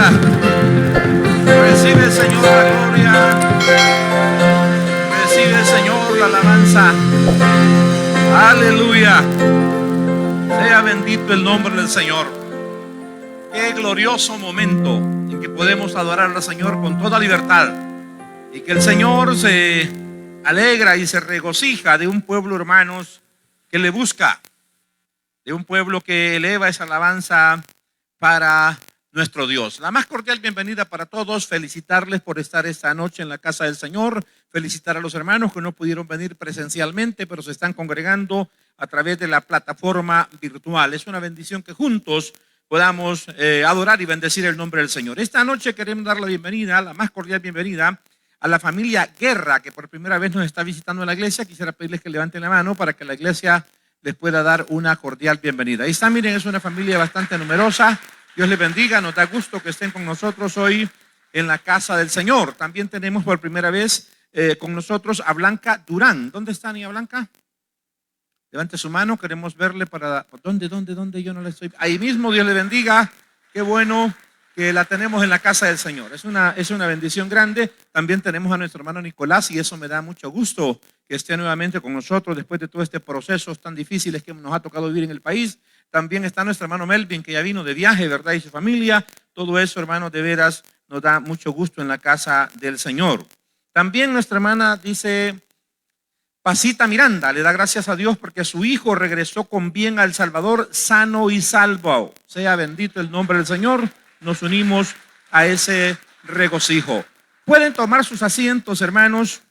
Aleluya. Recibe, Señor, la gloria. Recibe, Señor, la alabanza. Aleluya. Sea bendito el nombre del Señor. Qué glorioso momento en que podemos adorar al Señor con toda libertad. Y que el Señor se alegra y se regocija de un pueblo, hermanos, que le busca. De un pueblo que eleva esa alabanza para nuestro Dios. La más cordial bienvenida para todos. Felicitarles por estar esta noche en la casa del Señor. Felicitar a los hermanos que no pudieron venir presencialmente, pero se están congregando a través de la plataforma virtual. Es una bendición que juntos podamos adorar y bendecir el nombre del Señor. Esta noche queremos dar la bienvenida, la más cordial bienvenida, a la familia Guerra, que por primera vez nos está visitando en la iglesia. Quisiera pedirles que levanten la mano para que la iglesia les pueda dar una cordial bienvenida. Ahí está, miren, es una familia bastante numerosa. Dios les bendiga, nos da gusto que estén con nosotros hoy en la casa del Señor. También tenemos por primera vez con nosotros a Blanca Durán. ¿Dónde está niña Blanca? Levante su mano, queremos verle para... ¿Dónde? Yo no la estoy... Ahí mismo, Dios le bendiga. Qué bueno que la tenemos en la casa del Señor. Es una bendición grande. También tenemos a nuestro hermano Nicolás y eso me da mucho gusto que esté nuevamente con nosotros después de todo este proceso tan difíciles que nos ha tocado vivir en el país. También está nuestro hermano Melvin, que ya vino de viaje, ¿verdad? Y su familia. Todo eso, hermanos, de veras nos da mucho gusto en la casa del Señor. También nuestra hermana dice, Pasita Miranda, le da gracias a Dios porque su hijo regresó con bien al Salvador, sano y salvo. Sea bendito el nombre del Señor. Nos unimos a ese regocijo. Pueden tomar sus asientos, hermanos.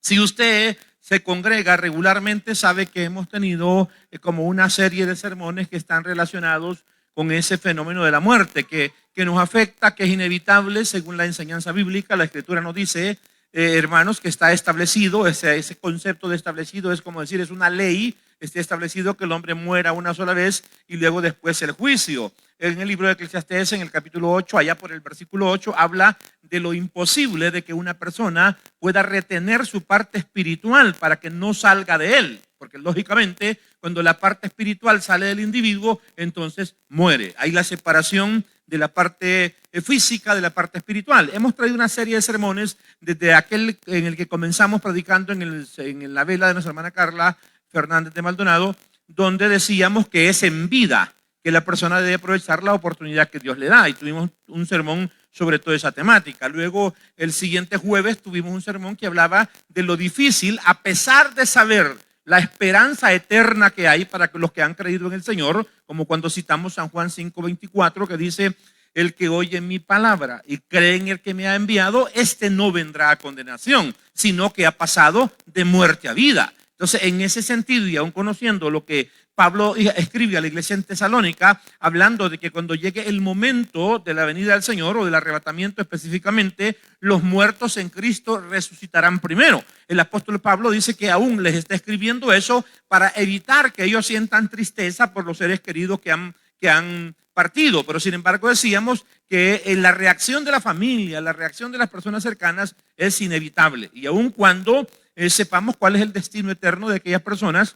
Si usted se congrega regularmente, sabe que hemos tenido como una serie de sermones que están relacionados con ese fenómeno de la muerte, que nos afecta, que es inevitable según la enseñanza bíblica. La Escritura nos dice, hermanos, que está establecido, ese concepto de establecido es como decir, es una ley, está establecido que el hombre muera una sola vez y luego después el juicio. En el libro de Eclesiastés, en el capítulo 8, allá por el versículo 8, habla de lo imposible de que una persona pueda retener su parte espiritual para que no salga de él. Porque lógicamente, cuando la parte espiritual sale del individuo, entonces muere. Hay la separación de la parte física de la parte espiritual. Hemos traído una serie de sermones desde aquel en el que comenzamos predicando en la vela de nuestra hermana Carla Fernández de Maldonado, donde decíamos que es en vida que la persona debe aprovechar la oportunidad que Dios le da. Y tuvimos un sermón sobre toda esa temática. Luego, el siguiente jueves, tuvimos un sermón que hablaba de lo difícil, a pesar de saber la esperanza eterna que hay para los que han creído en el Señor, como cuando citamos San Juan 5:24, que dice, el que oye mi palabra y cree en el que me ha enviado, este no vendrá a condenación, sino que ha pasado de muerte a vida. Entonces, en ese sentido, y aún conociendo lo que Pablo escribe a la iglesia en Tesalónica, hablando de que cuando llegue el momento de la venida del Señor o del arrebatamiento específicamente, los muertos en Cristo resucitarán primero. El apóstol Pablo dice que aún les está escribiendo eso para evitar que ellos sientan tristeza por los seres queridos que han partido. Pero sin embargo decíamos que la reacción de la familia, la reacción de las personas cercanas es inevitable. Y aun cuando sepamos cuál es el destino eterno de aquellas personas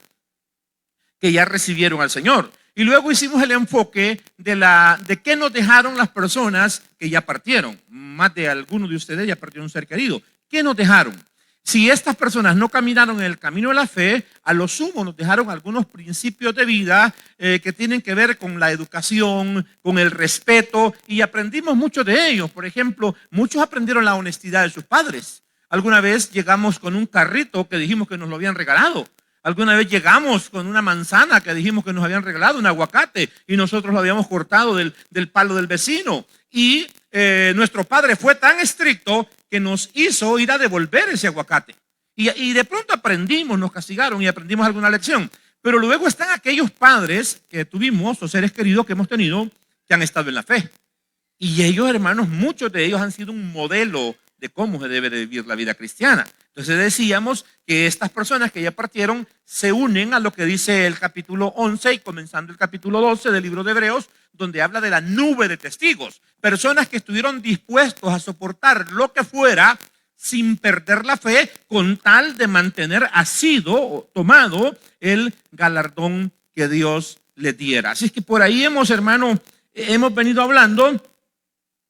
que ya recibieron al Señor. Y luego hicimos el enfoque de qué nos dejaron las personas que ya partieron. Más de algunos de ustedes ya perdieron un ser querido. ¿Qué nos dejaron? Si estas personas no caminaron en el camino de la fe, a lo sumo nos dejaron algunos principios de vida que tienen que ver con la educación, con el respeto, y aprendimos mucho de ellos. Por ejemplo, muchos aprendieron la honestidad de sus padres. Alguna vez llegamos con un carrito que dijimos que nos lo habían regalado. Alguna vez llegamos con una manzana que dijimos que nos habían regalado, un aguacate, y nosotros lo habíamos cortado del palo del vecino. Y nuestro padre fue tan estricto que nos hizo ir a devolver ese aguacate. Y de pronto aprendimos, nos castigaron y aprendimos alguna lección. Pero luego están aquellos padres que tuvimos, o seres queridos que hemos tenido, que han estado en la fe. Y ellos, hermanos, muchos de ellos han sido un modelo de cómo se debe de vivir la vida cristiana. Entonces decíamos que estas personas que ya partieron se unen a lo que dice el capítulo 11 y comenzando el capítulo 12 del libro de Hebreos, donde habla de la nube de testigos. Personas que estuvieron dispuestos a soportar lo que fuera sin perder la fe con tal de mantener asido o tomado el galardón que Dios les diera. Así es que por ahí hemos, hermano, hemos venido hablando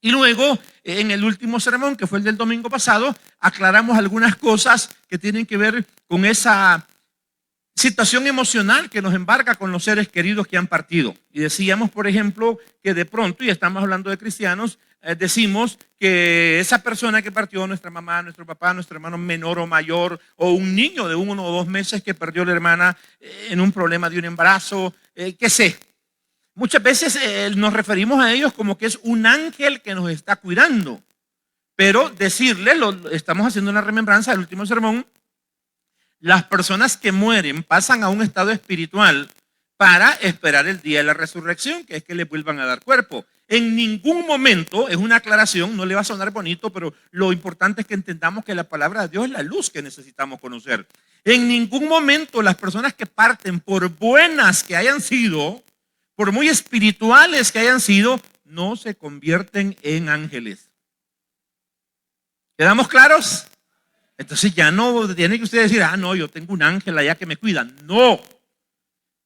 Y luego, en el último sermón, que fue el del domingo pasado, aclaramos algunas cosas que tienen que ver con esa situación emocional que nos embarga con los seres queridos que han partido. Y decíamos, por ejemplo, que de pronto, y estamos hablando de cristianos, decimos que esa persona que partió, nuestra mamá, nuestro papá, nuestro hermano menor o mayor, o un niño de 1 o 2 meses que perdió a la hermana en un problema de un embarazo, qué sé. Muchas veces nos referimos a ellos como que es un ángel que nos está cuidando. Pero decirle, estamos haciendo una remembranza del último sermón, las personas que mueren pasan a un estado espiritual para esperar el día de la resurrección, que es que le vuelvan a dar cuerpo. En ningún momento, es una aclaración, no le va a sonar bonito, pero lo importante es que entendamos que la palabra de Dios es la luz que necesitamos conocer. En ningún momento las personas que parten, por buenas que hayan sido, por muy espirituales que hayan sido, no se convierten en ángeles. ¿Quedamos claros? Entonces ya no tiene que usted decir, no, yo tengo un ángel allá que me cuida. No,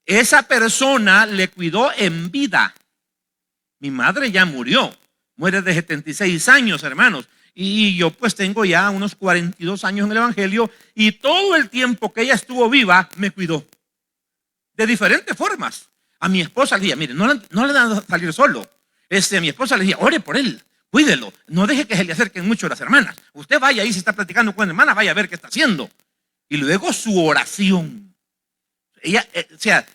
esa persona le cuidó en vida. Mi madre ya murió, muere de 76 años, hermanos. Y yo pues tengo ya unos 42 años en el evangelio y todo el tiempo que ella estuvo viva me cuidó. De diferentes formas. A mi esposa le decía, mire, no le dan a salir solo. A mi esposa le decía, ore por él. Cuídelo, no deje que se le acerquen mucho las hermanas. Usted vaya ahí, si está platicando con la hermana, vaya a ver qué está haciendo. Y luego su oración. Ella,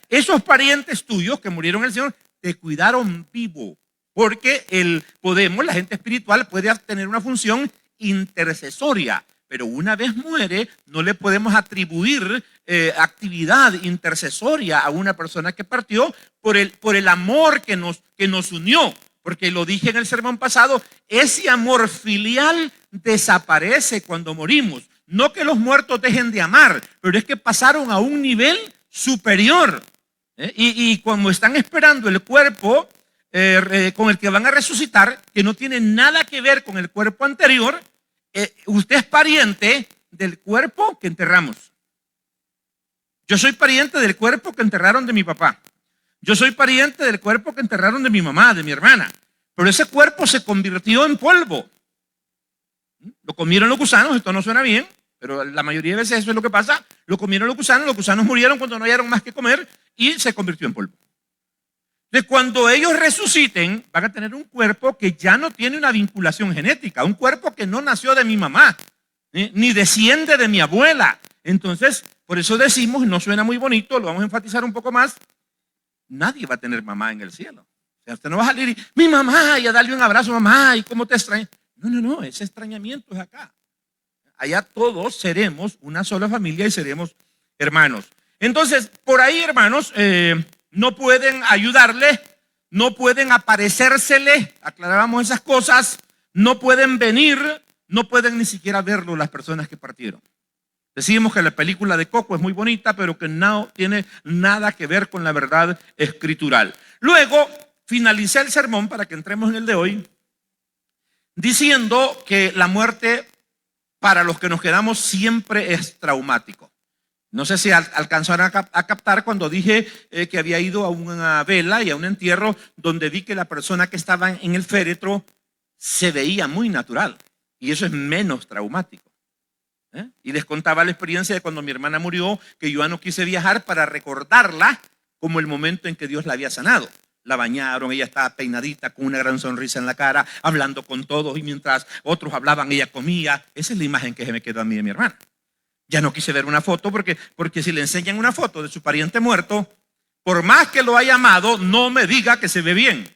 esos parientes tuyos que murieron en el Señor, te cuidaron vivo. Porque la gente espiritual puede tener una función intercesoria. Pero una vez muere, no le podemos atribuir actividad intercesoria a una persona que partió por el amor que nos unió. Porque lo dije en el sermón pasado, ese amor filial desaparece cuando morimos. No que los muertos dejen de amar, pero es que pasaron a un nivel superior. Y como están esperando el cuerpo con el que van a resucitar, que no tiene nada que ver con el cuerpo anterior, usted es pariente del cuerpo que enterramos. Yo soy pariente del cuerpo que enterraron de mi papá. Yo soy pariente del cuerpo que enterraron de mi mamá, de mi hermana. Pero ese cuerpo se convirtió en polvo. Lo comieron los gusanos, esto no suena bien, pero la mayoría de veces eso es lo que pasa. Lo comieron los gusanos murieron cuando no hallaron más que comer y se convirtió en polvo. Entonces, cuando ellos resuciten, van a tener un cuerpo que ya no tiene una vinculación genética, un cuerpo que no nació de mi mamá, ni desciende de mi abuela. Entonces, por eso decimos, no suena muy bonito, lo vamos a enfatizar un poco más, nadie va a tener mamá en el cielo. O sea, usted no va a salir y, mi mamá, y a darle un abrazo, mamá, y cómo te extraña. No, ese extrañamiento es acá. Allá todos seremos una sola familia y seremos hermanos. Entonces, por ahí, hermanos, no pueden ayudarle, no pueden aparecérsele, aclarábamos esas cosas, no pueden venir, no pueden ni siquiera verlo las personas que partieron. Decimos que la película de Coco es muy bonita, pero que no tiene nada que ver con la verdad escritural. Luego, finalicé el sermón para que entremos en el de hoy, diciendo que la muerte para los que nos quedamos siempre es traumático. No sé si alcanzaron a captar cuando dije que había ido a una vela y a un entierro donde vi que la persona que estaba en el féretro se veía muy natural y eso es menos traumático. Y les contaba la experiencia de cuando mi hermana murió, que yo ya no quise viajar para recordarla como el momento en que Dios la había sanado. La bañaron, ella estaba peinadita con una gran sonrisa en la cara, hablando con todos y mientras otros hablaban ella comía. Esa es la imagen que se me quedó a mí de mi hermana. Ya no quise ver una foto porque si le enseñan una foto de su pariente muerto, por más que lo haya amado, no me diga que se ve bien.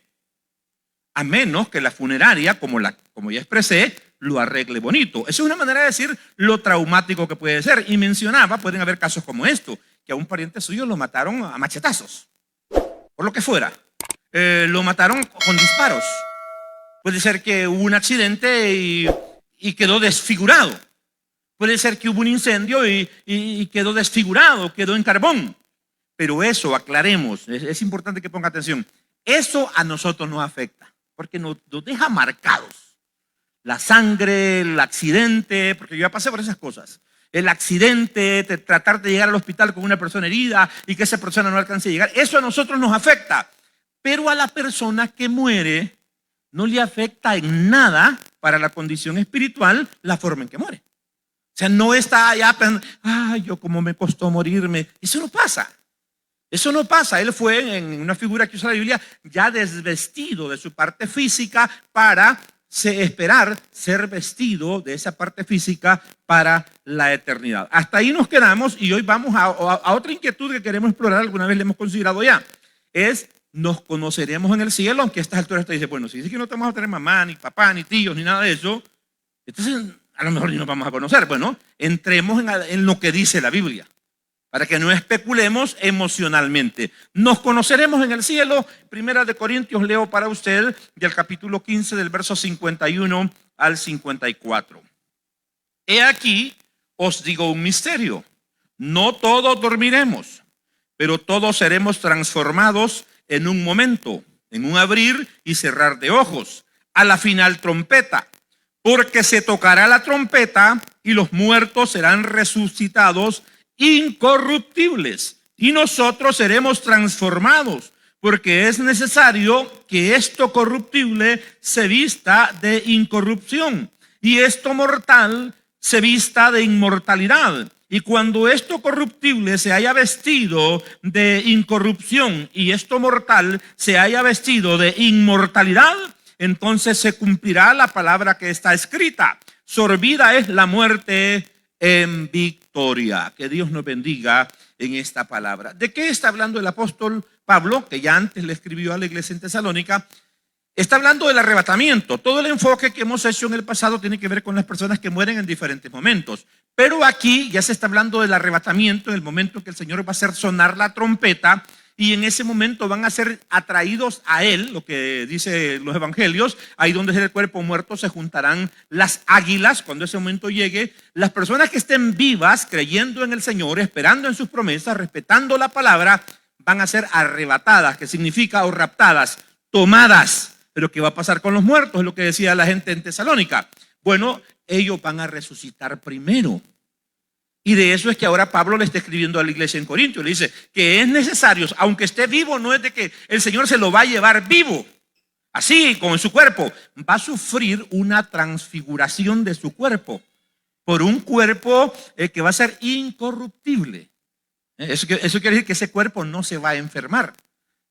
A menos que la funeraria, como ya expresé, lo arregle bonito. Esa es una manera de decir lo traumático que puede ser. Y mencionaba, pueden haber casos como esto, que a un pariente suyo lo mataron a machetazos, por lo que fuera. Lo mataron con disparos. Puede ser que hubo un accidente y quedó desfigurado. Puede ser que hubo un incendio y quedó desfigurado, quedó en carbón. Pero eso, aclaremos, es importante que ponga atención. Eso a nosotros nos afecta, porque nos deja marcados. La sangre, el accidente, porque yo ya pasé por esas cosas. El accidente, tratar de llegar al hospital con una persona herida y que esa persona no alcance a llegar. Eso a nosotros nos afecta. Pero a la persona que muere, no le afecta en nada para la condición espiritual la forma en que muere. O sea, no está allá pensando, ay, yo cómo me costó morirme. Eso no pasa. Eso no pasa. Él fue, en una figura que usa la Biblia, ya desvestido de su parte física para esperar ser vestido de esa parte física para la eternidad. Hasta ahí nos quedamos y hoy vamos a otra inquietud que queremos explorar. Alguna vez le hemos considerado ya. Es, nos conoceremos en el cielo, aunque a estas alturas te dice, bueno, si dice que no te vamos a tener mamá, ni papá, ni tíos, ni nada de eso, entonces a lo mejor ni nos vamos a conocer. Bueno, entremos en lo que dice la Biblia, para que no especulemos emocionalmente. Nos conoceremos en el cielo. Primera de Corintios leo para usted del capítulo 15 del verso 51 al 54. He aquí, os digo un misterio. No todos dormiremos, pero todos seremos transformados en un momento, en un abrir y cerrar de ojos, a la final trompeta. Porque se tocará la trompeta y los muertos serán resucitados incorruptibles, y nosotros seremos transformados, porque es necesario que esto corruptible se vista de incorrupción y esto mortal se vista de inmortalidad. Y cuando esto corruptible se haya vestido de incorrupción y esto mortal se haya vestido de inmortalidad, entonces se cumplirá la palabra que está escrita: sorbida es la muerte en victoria. Que Dios nos bendiga en esta palabra. ¿De qué está hablando el apóstol Pablo, que ya antes le escribió a la iglesia en Tesalónica? Está hablando del arrebatamiento. Todo el enfoque que hemos hecho en el pasado tiene que ver con las personas que mueren en diferentes momentos. Pero aquí ya se está hablando del arrebatamiento, en el momento que el Señor va a hacer sonar la trompeta. Y en ese momento van a ser atraídos a Él, lo que dice los evangelios. Ahí donde es el cuerpo muerto se juntarán las águilas. Cuando ese momento llegue, las personas que estén vivas, creyendo en el Señor, esperando en sus promesas, respetando la palabra, van a ser arrebatadas, que significa o raptadas, tomadas. Pero ¿qué va a pasar con los muertos? Es lo que decía la gente en Tesalónica. Bueno, ellos van a resucitar primero. Y de eso es que ahora Pablo le está escribiendo a la iglesia en Corinto. Le dice que es necesario, aunque esté vivo, no es de que el Señor se lo va a llevar vivo, así como en su cuerpo. Va a sufrir una transfiguración de su cuerpo por un cuerpo que va a ser incorruptible. Eso quiere decir que ese cuerpo no se va a enfermar.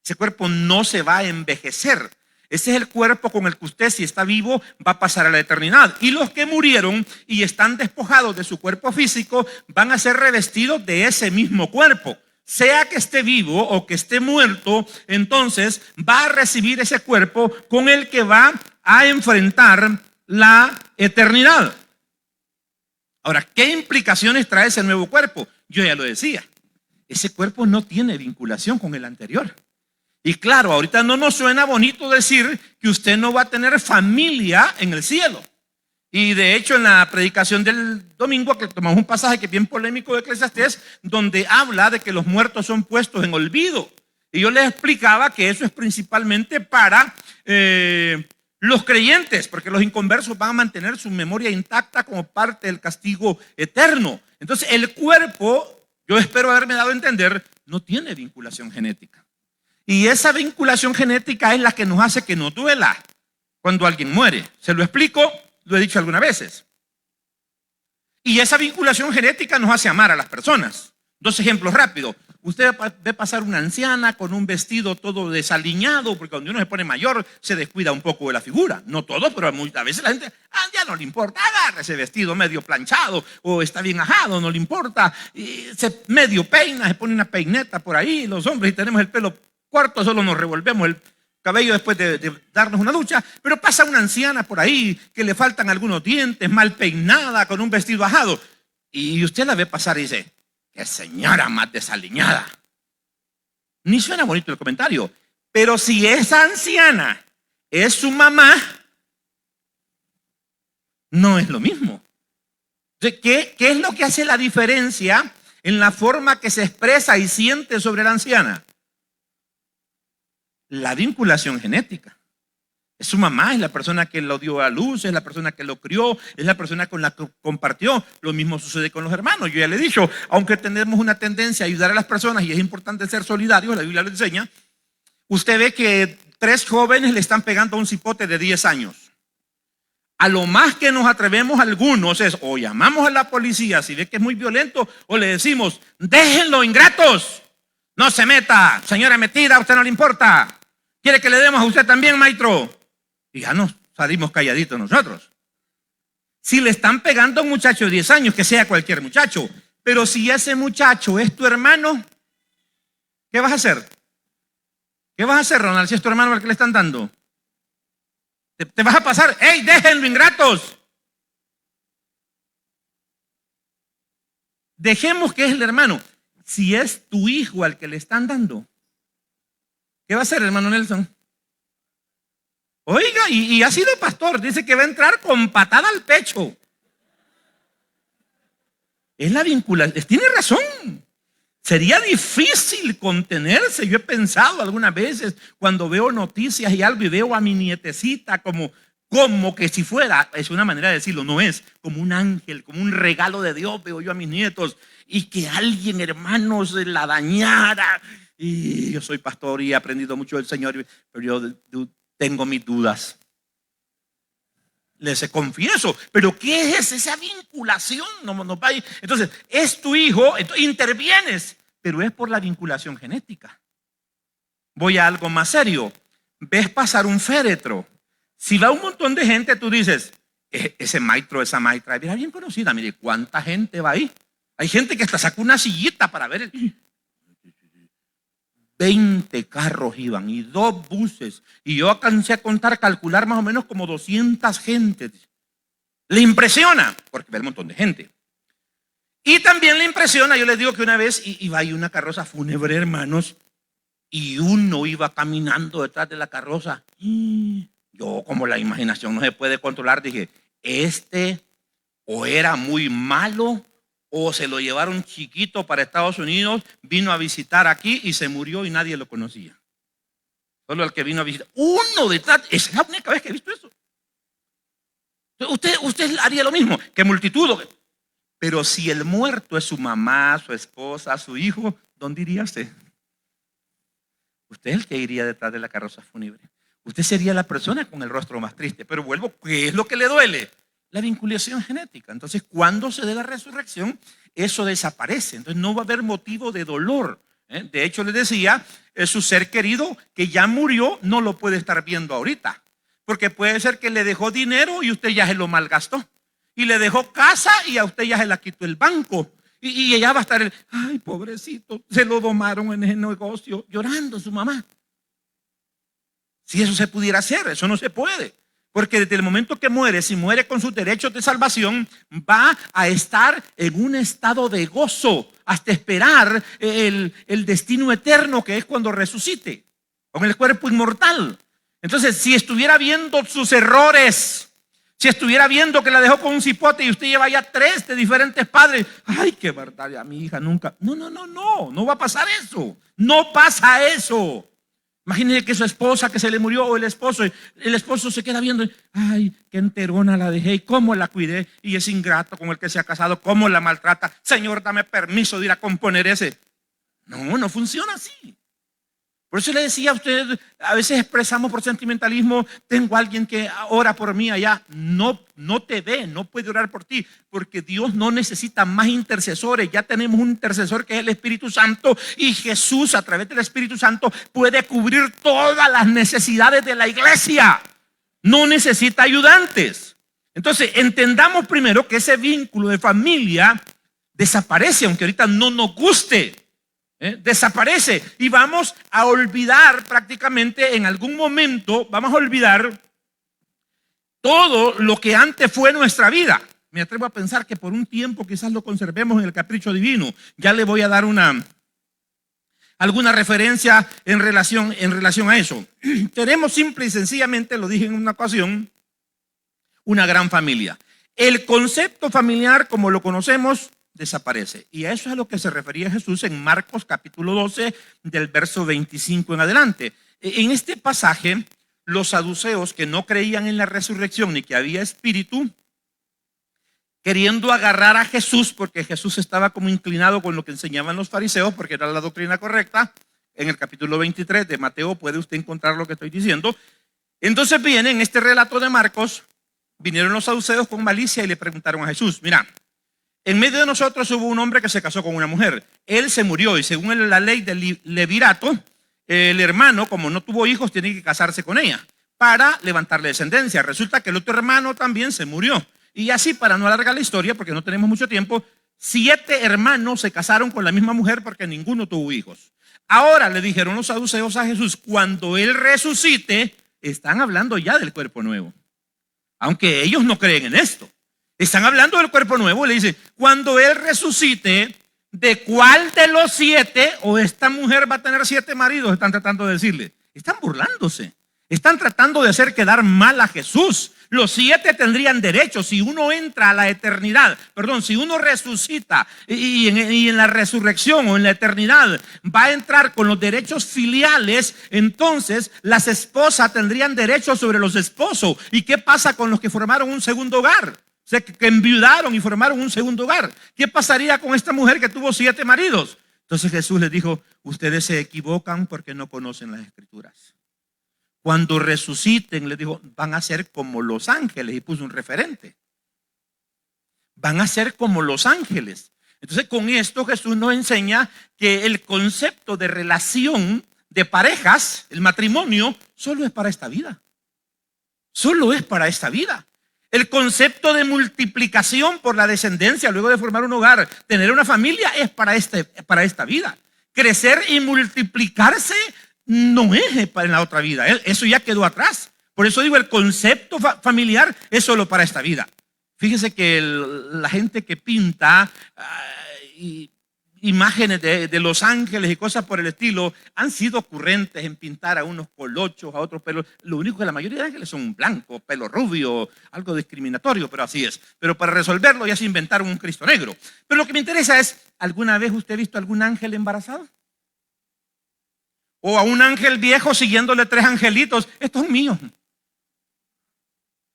Ese cuerpo no se va a envejecer. Ese es el cuerpo con el que usted, si está vivo, va a pasar a la eternidad. Y los que murieron y están despojados de su cuerpo físico van a ser revestidos de ese mismo cuerpo. Sea que esté vivo o que esté muerto, entonces va a recibir ese cuerpo con el que va a enfrentar la eternidad. Ahora, ¿qué implicaciones trae ese nuevo cuerpo? Yo ya lo decía. Ese cuerpo no tiene vinculación con el anterior. Y claro, ahorita no nos suena bonito decir que usted no va a tener familia en el cielo. Y de hecho en la predicación del domingo, que tomamos un pasaje que es bien polémico de Eclesiastés, donde habla de que los muertos son puestos en olvido. Y yo les explicaba que eso es principalmente para los creyentes, porque los inconversos van a mantener su memoria intacta como parte del castigo eterno. Entonces el cuerpo, yo espero haberme dado a entender, no tiene vinculación genética. Y esa vinculación genética es la que nos hace que nos duela cuando alguien muere. ¿Se lo explico? Lo he dicho algunas veces. Y esa vinculación genética nos hace amar a las personas. Dos ejemplos rápidos. Usted ve pasar una anciana con un vestido todo desaliñado, porque cuando uno se pone mayor se descuida un poco de la figura. No todo, pero muchas veces la gente, ya no le importa, agarra ese vestido medio planchado o está bien ajado, no le importa. Y se medio peina, se pone una peineta por ahí. Los hombres, y tenemos el pelo corto, solo nos revolvemos el cabello después de darnos una ducha, pero pasa una anciana por ahí que le faltan algunos dientes, mal peinada, con un vestido ajado, y usted la ve pasar y dice, qué señora más desaliñada. Ni suena bonito el comentario, pero si esa anciana es su mamá, no es lo mismo. ¿Qué es lo que hace la diferencia en la forma que se expresa y siente sobre la anciana? La vinculación genética. Es su mamá, es la persona que lo dio a luz, es la persona que lo crió, es la persona con la que compartió. Lo mismo sucede con los hermanos. Yo ya le he dicho, aunque tenemos una tendencia a ayudar a las personas y es importante ser solidarios, la Biblia lo enseña. Usted ve que 3 jóvenes le están pegando a un cipote de 10 años. A lo más que nos atrevemos algunos es o llamamos a la policía si ve que es muy violento, o le decimos, déjenlo, ingratos, no se meta, señora metida, a usted no le importa. ¿Quiere que le demos a usted también, maestro? Y ya nos salimos calladitos nosotros. Si le están pegando a un muchacho de 10 años, que sea cualquier muchacho, pero si ese muchacho es tu hermano, ¿qué vas a hacer? ¿Qué vas a hacer, Ronald, si es tu hermano al que le están dando? Te vas a pasar, ¡ey, déjenlo, ingratos! Dejemos que es el hermano. Si es tu hijo al que le están dando, ¿qué va a hacer, hermano Nelson? Oiga, y ha sido pastor, dice que va a entrar con patada al pecho. Es la vinculación, tiene razón. Sería difícil contenerse. Yo he pensado algunas veces cuando veo noticias y algo y veo a mi nietecita como que si fuera, es una manera de decirlo, no es, como un ángel, como un regalo de Dios, veo yo a mis nietos, y que alguien, hermanos, la dañara. Y yo soy pastor y he aprendido mucho del Señor, pero yo tengo mis dudas. Les confieso, pero ¿qué es esa vinculación? Entonces, es tu hijo, entonces intervienes, pero es por la vinculación genética. Voy a algo más serio. Ves pasar un féretro. Si va un montón de gente, tú dices, ese maestro, esa maestra, era bien conocida, mire, ¿cuánta gente va ahí? Hay gente que hasta saca una sillita para ver. 20 carros iban y 2 buses. Y yo alcancé a contar, calcular más o menos como 200 gentes. Le impresiona, porque ve un montón de gente. Y también le impresiona, yo les digo que una vez iba ahí una carroza fúnebre, hermanos, y uno iba caminando detrás de la carroza. Y yo, como la imaginación no se puede controlar, dije, o era muy malo, o se lo llevaron chiquito para Estados Unidos, vino a visitar aquí y se murió y nadie lo conocía. Solo el que vino a visitar. Uno detrás, esa es la única vez que he visto eso. Usted haría lo mismo, que multitud. Pero si el muerto es su mamá, su esposa, su hijo, ¿dónde iría usted? Usted es el que iría detrás de la carroza fúnebre. Usted sería la persona con el rostro más triste. Pero vuelvo, ¿qué es lo que le duele? La vinculación genética. Entonces, cuando se dé la resurrección, eso desaparece. Entonces, no va a haber motivo de dolor. De hecho, les decía, su ser querido que ya murió no lo puede estar viendo ahorita. Porque puede ser que le dejó dinero y usted ya se lo malgastó. Y le dejó casa y a usted ya se la quitó el banco. Y ella va a estar, ay, pobrecito, se lo domaron en ese negocio, llorando su mamá. Si eso se pudiera hacer, eso no se puede. Porque desde el momento que muere, si muere con sus derechos de salvación, va a estar en un estado de gozo hasta esperar el destino eterno, que es cuando resucite, con el cuerpo inmortal. Entonces, si estuviera viendo sus errores, si estuviera viendo que la dejó con un cipote y usted lleva ya 3 de diferentes padres, ay, qué verdad, a mi hija nunca. No va a pasar eso. No pasa eso. Imagínese que su esposa que se le murió, o el esposo se queda viendo, ay, qué enterona la dejé y cómo la cuidé, y es ingrato con el que se ha casado, cómo la maltrata. Señor, dame permiso de ir a componer ese. No funciona así. Por eso le decía a usted, a veces expresamos por sentimentalismo, tengo a alguien que ora por mí allá. No te ve, no puede orar por ti, porque Dios no necesita más intercesores. Ya tenemos un intercesor que es el Espíritu Santo, y Jesús a través del Espíritu Santo puede cubrir todas las necesidades de la iglesia. No necesita ayudantes. Entonces, entendamos primero que ese vínculo de familia desaparece, aunque ahorita no nos guste. Desaparece y vamos a olvidar prácticamente en algún momento, vamos a olvidar todo lo que antes fue nuestra vida. Me atrevo a pensar que por un tiempo quizás lo conservemos en el capricho divino. Ya le voy a dar alguna referencia en relación a eso. Tenemos simple y sencillamente, lo dije en una ocasión, una gran familia. El concepto familiar como lo conocemos desaparece. Y a eso es a lo que se refería Jesús en Marcos capítulo 12 del verso 25 en adelante. En este pasaje, los saduceos que no creían en la resurrección ni que había espíritu, queriendo agarrar a Jesús, porque Jesús estaba como inclinado con lo que enseñaban los fariseos, porque era la doctrina correcta, en el capítulo 23 de Mateo puede usted encontrar lo que estoy diciendo. Entonces viene en este relato de Marcos, vinieron los saduceos con malicia y le preguntaron a Jesús, mira, en medio de nosotros hubo un hombre que se casó con una mujer. Él se murió y según la ley del levirato, el hermano, como no tuvo hijos, tiene que casarse con ella para levantarle descendencia. Resulta que el otro hermano también se murió. Y así, para no alargar la historia, porque no tenemos mucho tiempo, 7 hermanos se casaron con la misma mujer porque ninguno tuvo hijos. Ahora le dijeron los saduceos a Jesús, cuando Él resucite, están hablando ya del cuerpo nuevo. Aunque ellos no creen en esto. Están hablando del cuerpo nuevo. Le dicen, cuando Él resucite, ¿de cuál de los 7 o esta mujer va a tener 7 maridos? Están tratando de decirle. Están burlándose. Están tratando de hacer quedar mal a Jesús. Los 7 tendrían derecho. Si uno entra a la eternidad, si uno resucita y en la resurrección o en la eternidad va a entrar con los derechos filiales, entonces las esposas tendrían derecho sobre los esposos. ¿Y qué pasa con los que formaron un segundo hogar? O sea, que enviudaron y formaron un segundo hogar. ¿Qué pasaría con esta mujer que tuvo 7 maridos? Entonces Jesús les dijo, ustedes se equivocan porque no conocen las Escrituras. Cuando resuciten, les dijo, van a ser como los ángeles. Y puso un referente. Van a ser como los ángeles. Entonces con esto Jesús nos enseña que el concepto de relación de parejas, el matrimonio, solo es para esta vida. Solo es para esta vida. El concepto de multiplicación por la descendencia, luego de formar un hogar, tener una familia, es para esta vida. Crecer y multiplicarse no es para en la otra vida. Eso ya quedó atrás. Por eso digo, el concepto familiar es solo para esta vida. Fíjese que la gente que pinta imágenes de los ángeles y cosas por el estilo han sido ocurrentes en pintar a unos colochos, a otros pelos. Lo único que la mayoría de ángeles son blancos, pelo rubio, algo discriminatorio, pero así es. Pero para resolverlo ya se inventaron un Cristo negro. Pero lo que me interesa es, ¿alguna vez usted ha visto algún ángel embarazado? O a un ángel viejo siguiéndole 3 angelitos. Estos son míos.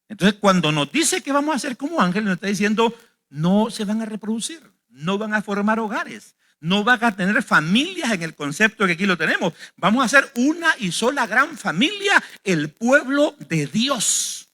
Entonces cuando nos dice que vamos a ser como ángeles, nos está diciendo no se van a reproducir, no van a formar hogares, no van a tener familias en el concepto que aquí lo tenemos. Vamos a ser una y sola gran familia, el pueblo de Dios.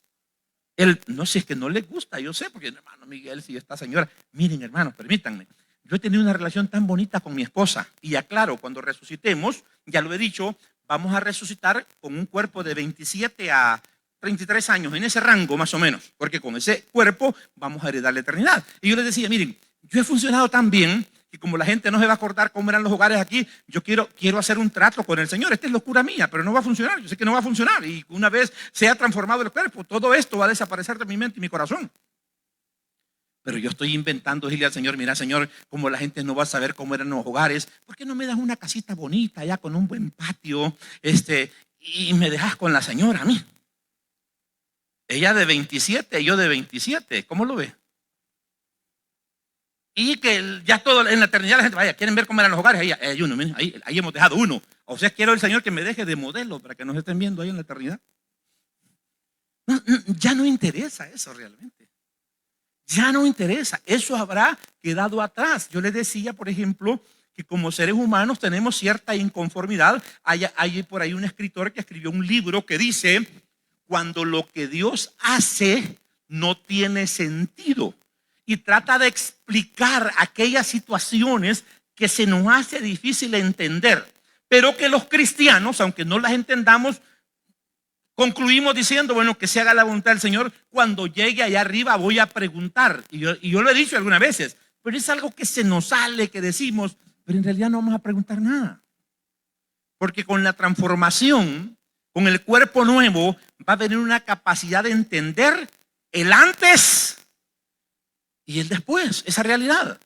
No sé, es que no les gusta, yo sé, porque hermano Miguel, si esta señora, miren hermanos, permítanme. Yo he tenido una relación tan bonita con mi esposa y aclaro, cuando resucitemos, ya lo he dicho, vamos a resucitar con un cuerpo de 27 a 33 años, en ese rango más o menos, porque con ese cuerpo vamos a heredar la eternidad. Y yo les decía, miren, yo he funcionado tan bien que como la gente no se va a acordar cómo eran los hogares aquí, yo quiero hacer un trato con el Señor. Esta es locura mía, pero no va a funcionar. Yo sé que no va a funcionar y una vez se ha transformado el cuerpo, todo esto va a desaparecer de mi mente y mi corazón. Pero yo estoy inventando, decirle al Señor, mira Señor, como la gente no va a saber cómo eran los hogares, ¿por qué no me das una casita bonita allá con un buen patio y me dejas con la señora a mí? Ella de 27, yo de 27, ¿cómo lo ve? Y que ya todo en la eternidad la gente vaya, quieren ver cómo eran los hogares, ahí hay uno, ahí hemos dejado uno. O sea, quiero el Señor que me deje de modelo para que nos estén viendo ahí en la eternidad. Ya no interesa eso realmente. Ya no interesa, eso habrá quedado atrás. Yo les decía, por ejemplo, que como seres humanos tenemos cierta inconformidad. Hay por ahí un escritor que escribió un libro que dice, cuando lo que Dios hace no tiene sentido, y trata de explicar aquellas situaciones que se nos hace difícil entender, pero que los cristianos, aunque no las entendamos, concluimos diciendo, bueno, que se haga la voluntad del Señor. Cuando llegue allá arriba voy a preguntar. Y yo lo he dicho algunas veces, pero es algo que se nos sale, que decimos, pero en realidad no vamos a preguntar nada. Porque con la transformación, con el cuerpo nuevo, va a venir una capacidad de entender el antes y el después, esa realidad.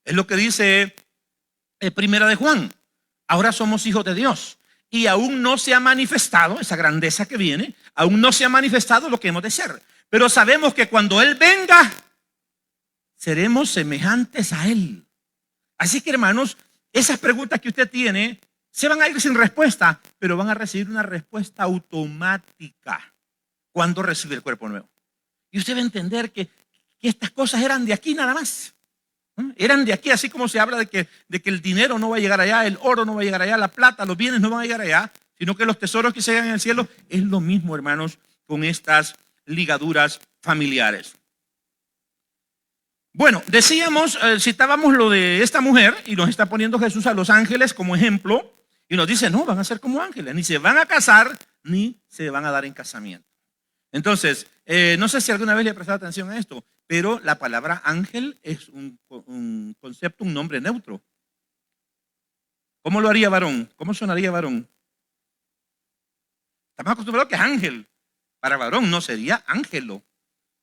Es lo que dice Primera de Juan. Ahora somos hijos de Dios. Y aún no se ha manifestado esa grandeza que viene, aún no se ha manifestado lo que hemos de ser. Pero sabemos que cuando Él venga, seremos semejantes a Él. Así que hermanos, esas preguntas que usted tiene se van a ir sin respuesta, pero van a recibir una respuesta automática cuando recibe el cuerpo nuevo. Y usted va a entender que estas cosas eran de aquí nada más. Eran de aquí, así como se habla de que el dinero no va a llegar allá, el oro no va a llegar allá, la plata, los bienes no van a llegar allá, sino que los tesoros que se hallan en el cielo. Es lo mismo, hermanos, con estas ligaduras familiares. Bueno, decíamos, citábamos lo de esta mujer y nos está poniendo Jesús a los ángeles como ejemplo y nos dice, no, van a ser como ángeles, ni se van a casar ni se van a dar en casamiento. Entonces, no sé si alguna vez le he prestado atención a esto, pero la palabra ángel es un concepto, un nombre neutro. ¿Cómo lo haría varón? ¿Cómo sonaría varón? Estamos acostumbrados que es ángel. Para varón no sería ángelo.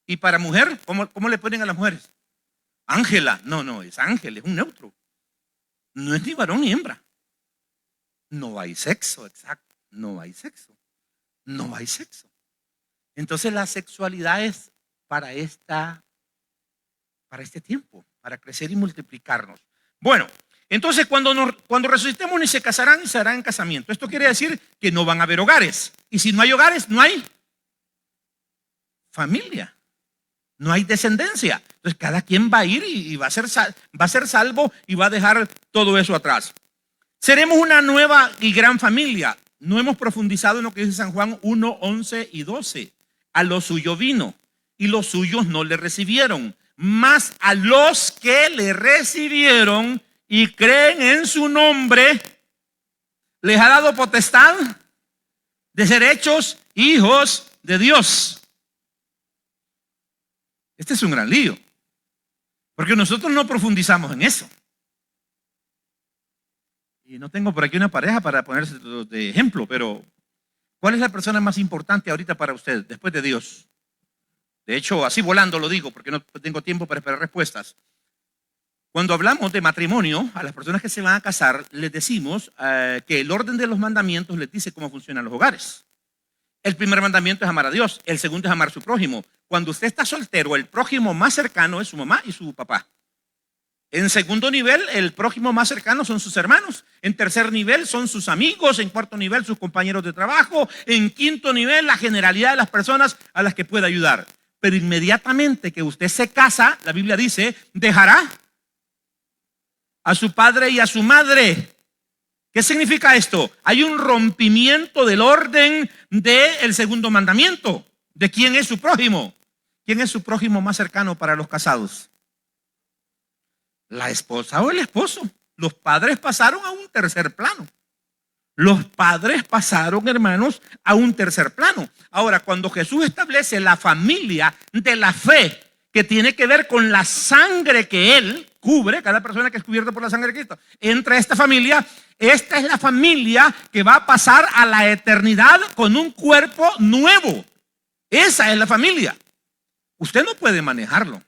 Y para mujer, ¿cómo le ponen a las mujeres? Ángela. No, es ángel, es un neutro. No es ni varón ni hembra. No hay sexo, exacto. No hay sexo. No hay sexo. Entonces la sexualidad es para este tiempo, para crecer y multiplicarnos. Bueno, entonces cuando resucitemos ni se casarán ni se harán en casamiento. Esto quiere decir que no van a haber hogares. Y si no hay hogares, no hay familia. No hay descendencia. Entonces cada quien va a ir y va a ser salvo y va a dejar todo eso atrás. Seremos una nueva y gran familia. No hemos profundizado en lo que dice San Juan 1, 11 y 12. A lo suyo vino y los suyos no le recibieron. Mas a los que le recibieron y creen en su nombre, les ha dado potestad de ser hechos hijos de Dios. Este es un gran lío, porque nosotros no profundizamos en eso. Y no tengo por aquí una pareja para ponerse de ejemplo, pero ¿cuál es la persona más importante ahorita para usted, después de Dios? De hecho, así volando lo digo, porque no tengo tiempo para esperar respuestas. Cuando hablamos de matrimonio, a las personas que se van a casar, les decimos que el orden de los mandamientos les dice cómo funcionan los hogares. El primer mandamiento es amar a Dios, el segundo es amar a su prójimo. Cuando usted está soltero, el prójimo más cercano es su mamá y su papá. En segundo nivel, el prójimo más cercano son sus hermanos. En tercer nivel son sus amigos. En cuarto nivel, sus compañeros de trabajo. En quinto nivel, la generalidad de las personas a las que puede ayudar. Pero inmediatamente que usted se casa, la Biblia dice, dejará a su padre y a su madre. ¿Qué significa esto? Hay un rompimiento del orden del segundo mandamiento. ¿De quién es su prójimo? ¿Quién es su prójimo más cercano para los casados? La esposa o el esposo. Los padres pasaron a un tercer plano. Los padres pasaron, hermanos, a un tercer plano. Ahora, cuando Jesús establece la familia de la fe, que tiene que ver con la sangre que Él cubre, cada persona que es cubierta por la sangre de Cristo, entra a esta familia. Esta es la familia que va a pasar a la eternidad con un cuerpo nuevo. Esa es la familia. Usted no puede manejarlo.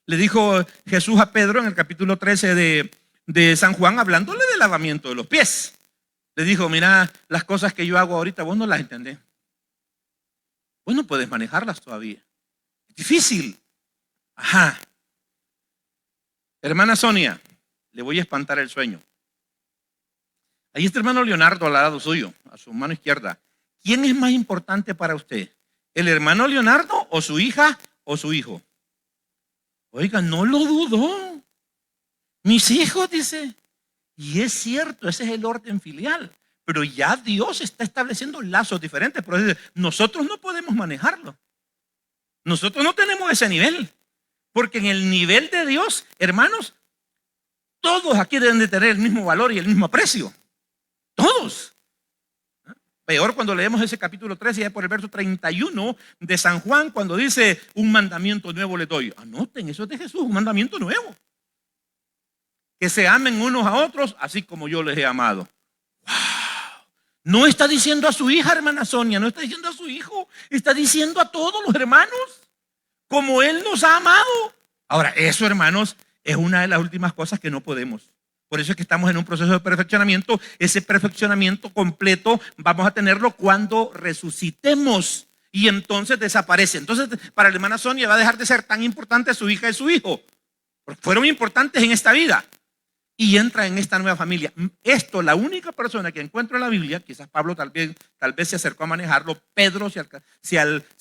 Le dijo Jesús a Pedro en el capítulo 13 de San Juan, hablándole del lavamiento de los pies. Le dijo, mira, las cosas que yo hago ahorita vos no las entendés. Vos no puedes manejarlas todavía. Es difícil. Ajá. Hermana Sonia, le voy a espantar el sueño. Ahí está hermano Leonardo al lado suyo, a su mano izquierda. ¿Quién es más importante para usted? ¿El hermano Leonardo o su hija o su hijo? Oiga, no lo dudó. Mis hijos, dice. Y es cierto, ese es el orden filial. Pero ya Dios está estableciendo lazos diferentes. Pero dice, nosotros no podemos manejarlo. Nosotros no tenemos ese nivel. Porque en el nivel de Dios, hermanos, todos aquí deben de tener el mismo valor y el mismo precio. Todos. Peor cuando leemos ese capítulo 13, ya por el verso 31 de San Juan, cuando dice, un mandamiento nuevo le doy. Anoten, eso es de Jesús, un mandamiento nuevo. Que se amen unos a otros, así como yo les he amado. ¡Wow! No está diciendo a su hija, hermana Sonia, no está diciendo a su hijo, está diciendo a todos los hermanos, como Él nos ha amado. Ahora, eso, hermanos, es una de las últimas cosas que no podemos. Por eso es que estamos en un proceso de perfeccionamiento. Ese perfeccionamiento completo vamos a tenerlo cuando resucitemos y entonces desaparece. Entonces, para la hermana Sonia va a dejar de ser tan importante su hija y su hijo. Porque fueron importantes en esta vida y entra en esta nueva familia. Esto, la única persona que encuentro en la Biblia, quizás Pablo tal vez se acercó a manejarlo, Pedro se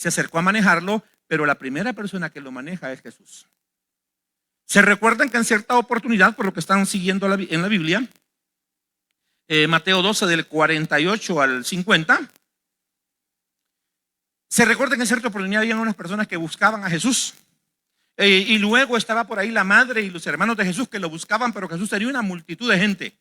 acercó a manejarlo, pero la primera persona que lo maneja es Jesús. Se recuerdan que en cierta oportunidad, por lo que están siguiendo en la Biblia, Mateo 12 del 48 al 50, se recuerda que en cierta oportunidad había unas personas que buscaban a Jesús. Y luego estaba por ahí la madre y los hermanos de Jesús que lo buscaban, pero Jesús tenía una multitud de gente,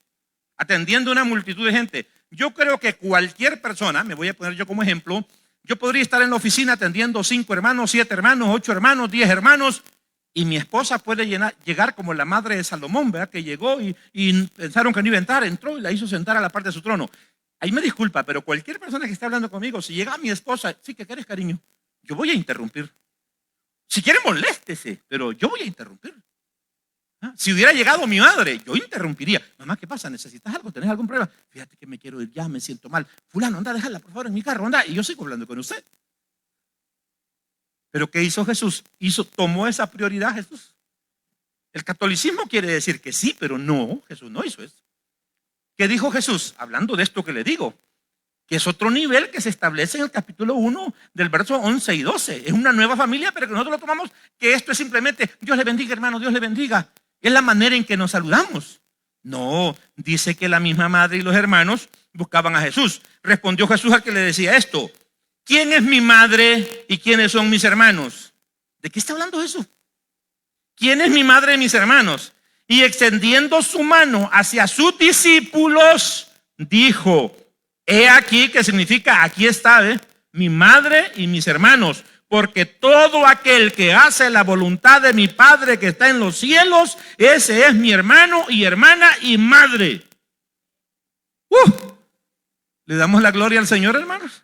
atendiendo una multitud de gente. Yo creo que cualquier persona, me voy a poner yo como ejemplo, yo podría estar en la oficina atendiendo 5 hermanos, 7 hermanos, 8 hermanos, 10 hermanos, y mi esposa puede llegar como la madre de Salomón, ¿verdad? Que llegó y pensaron que no iba a entrar, entró y la hizo sentar a la parte de su trono. Ahí me disculpa, pero cualquier persona que esté hablando conmigo, si llega mi esposa, sí, ¿qué quieres, cariño? Yo voy a interrumpir. Si quiere, moléstese, pero yo voy a interrumpir. Si hubiera llegado mi madre, yo interrumpiría. Mamá, ¿qué pasa? ¿Necesitas algo? ¿Tenés algún problema? Fíjate que me quiero ir ya, me siento mal. Fulano, anda, déjala por favor en mi carro, anda. Y yo sigo hablando con usted. Pero ¿qué hizo Jesús? Tomó esa prioridad Jesús. El catolicismo quiere decir que sí, pero no, Jesús no hizo eso. ¿Qué dijo Jesús? Hablando de esto que le digo, que es otro nivel que se establece en el capítulo 1 del verso 11 y 12. Es una nueva familia, pero que nosotros lo tomamos que esto es simplemente Dios le bendiga, hermano, Dios le bendiga. Es la manera en que nos saludamos. No, dice que la misma madre y los hermanos buscaban a Jesús. Respondió Jesús al que le decía esto: ¿quién es mi madre y quiénes son mis hermanos? ¿De qué está hablando Jesús? ¿Quién es mi madre y mis hermanos? Y extendiendo su mano hacia sus discípulos, dijo: he aquí, que significa aquí está, mi madre y mis hermanos, porque todo aquel que hace la voluntad de mi Padre que está en los cielos, ese es mi hermano y hermana y madre. ¿Le damos la gloria al Señor, hermanos?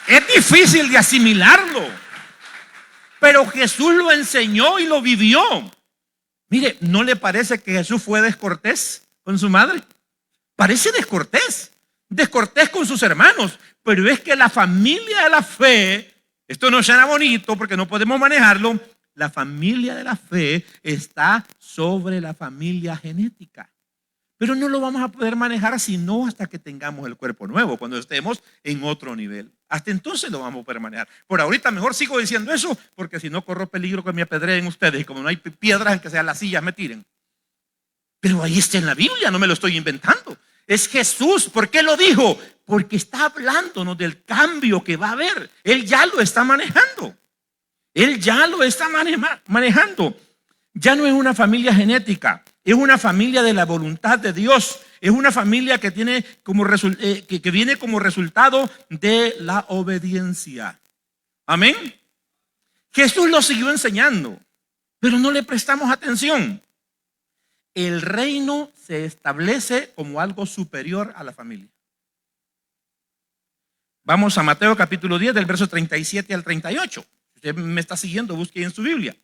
Es difícil de asimilarlo, pero Jesús lo enseñó y lo vivió. Mire, ¿no le parece que Jesús fue descortés con su madre? Parece descortés con sus hermanos, pero es que la familia de la fe, esto no suena bonito porque no podemos manejarlo, la familia de la fe está sobre la familia genética. Pero no lo vamos a poder manejar sino hasta que tengamos el cuerpo nuevo, cuando estemos en otro nivel. Hasta entonces lo vamos a poder manejar. Por ahorita mejor sigo diciendo eso, porque si no corro peligro que me apedreen ustedes, y como no hay piedras en que sean las sillas me tiren. Pero ahí está en la Biblia, no me lo estoy inventando. Es Jesús. ¿Por qué lo dijo? Porque está hablándonos del cambio que va a haber. Él ya lo está manejando. Él ya lo está manejando. Ya no es una familia genética, es una familia de la voluntad de Dios. Es una familia que tiene que viene como resultado de la obediencia. Amén. Jesús lo siguió enseñando, pero no le prestamos atención. El reino se establece como algo superior a la familia. Vamos a Mateo capítulo 10 del verso 37 al 38. Usted me está siguiendo, busque en su Biblia.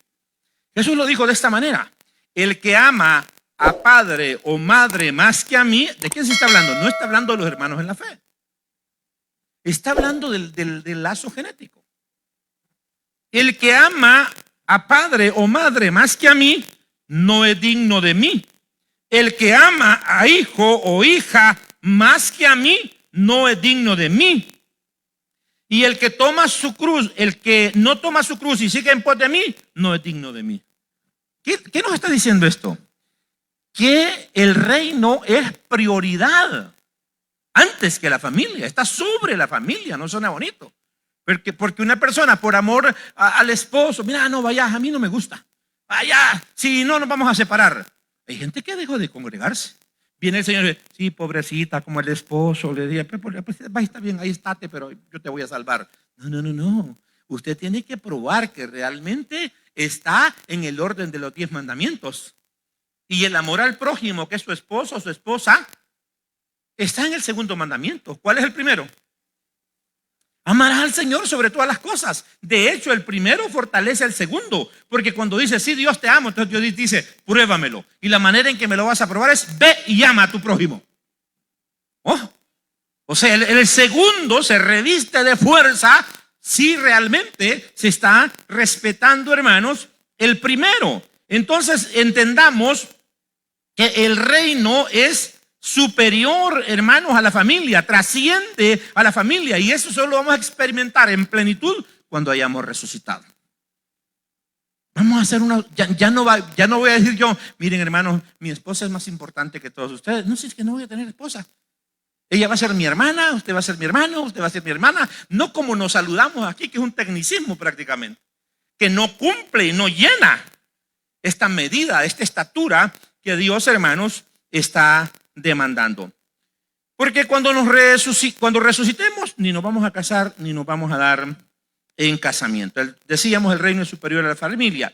Jesús lo dijo de esta manera: el que ama a padre o madre más que a mí, ¿de quién se está hablando? No está hablando de los hermanos en la fe. Está hablando del lazo genético. El que ama a padre o madre más que a mí, no es digno de mí. El que ama a hijo o hija más que a mí, no es digno de mí. Y el que toma su cruz, el que no toma su cruz y sigue en pos de mí, no es digno de mí. ¿Qué nos está diciendo esto? Que el reino es prioridad antes que la familia, está sobre la familia. No suena bonito, porque una persona por amor al esposo, mira, no vayas, a mí no me gusta, vaya, si no nos vamos a separar. Hay gente que dejó de congregarse. Viene el Señor y dice: sí, pobrecita, como el esposo le dice, pues está bien, ahí estate, pero yo te voy a salvar. No. Usted tiene que probar que realmente está en el orden de los 10 mandamientos. Y el amor al prójimo, que es su esposo o su esposa, está en el segundo mandamiento. ¿Cuál es el primero? Amarás al Señor sobre todas las cosas. De hecho, el primero fortalece al segundo, porque cuando dice sí, Dios te amo, entonces Dios dice pruébamelo. Y la manera en que me lo vas a probar es: ve y ama a tu prójimo. O sea, el segundo se reviste de fuerza si realmente se está respetando, hermanos, el primero. Entonces entendamos que el reino es superior, hermanos, a la familia, trasciende a la familia, y eso solo lo vamos a experimentar en plenitud cuando hayamos resucitado. Vamos a hacer ya no voy a decir yo, miren hermanos, mi esposa es más importante que todos ustedes. No, si es que no voy a tener esposa. Ella va a ser mi hermana, usted va a ser mi hermano, usted va a ser mi hermana. No como nos saludamos aquí, que es un tecnicismo prácticamente, que no cumple y no llena esta medida, esta estatura que Dios, hermanos, está demandando. Porque cuando resucitemos, ni nos vamos a casar, ni nos vamos a dar en casamiento. Decíamos, el reino es superior a la familia.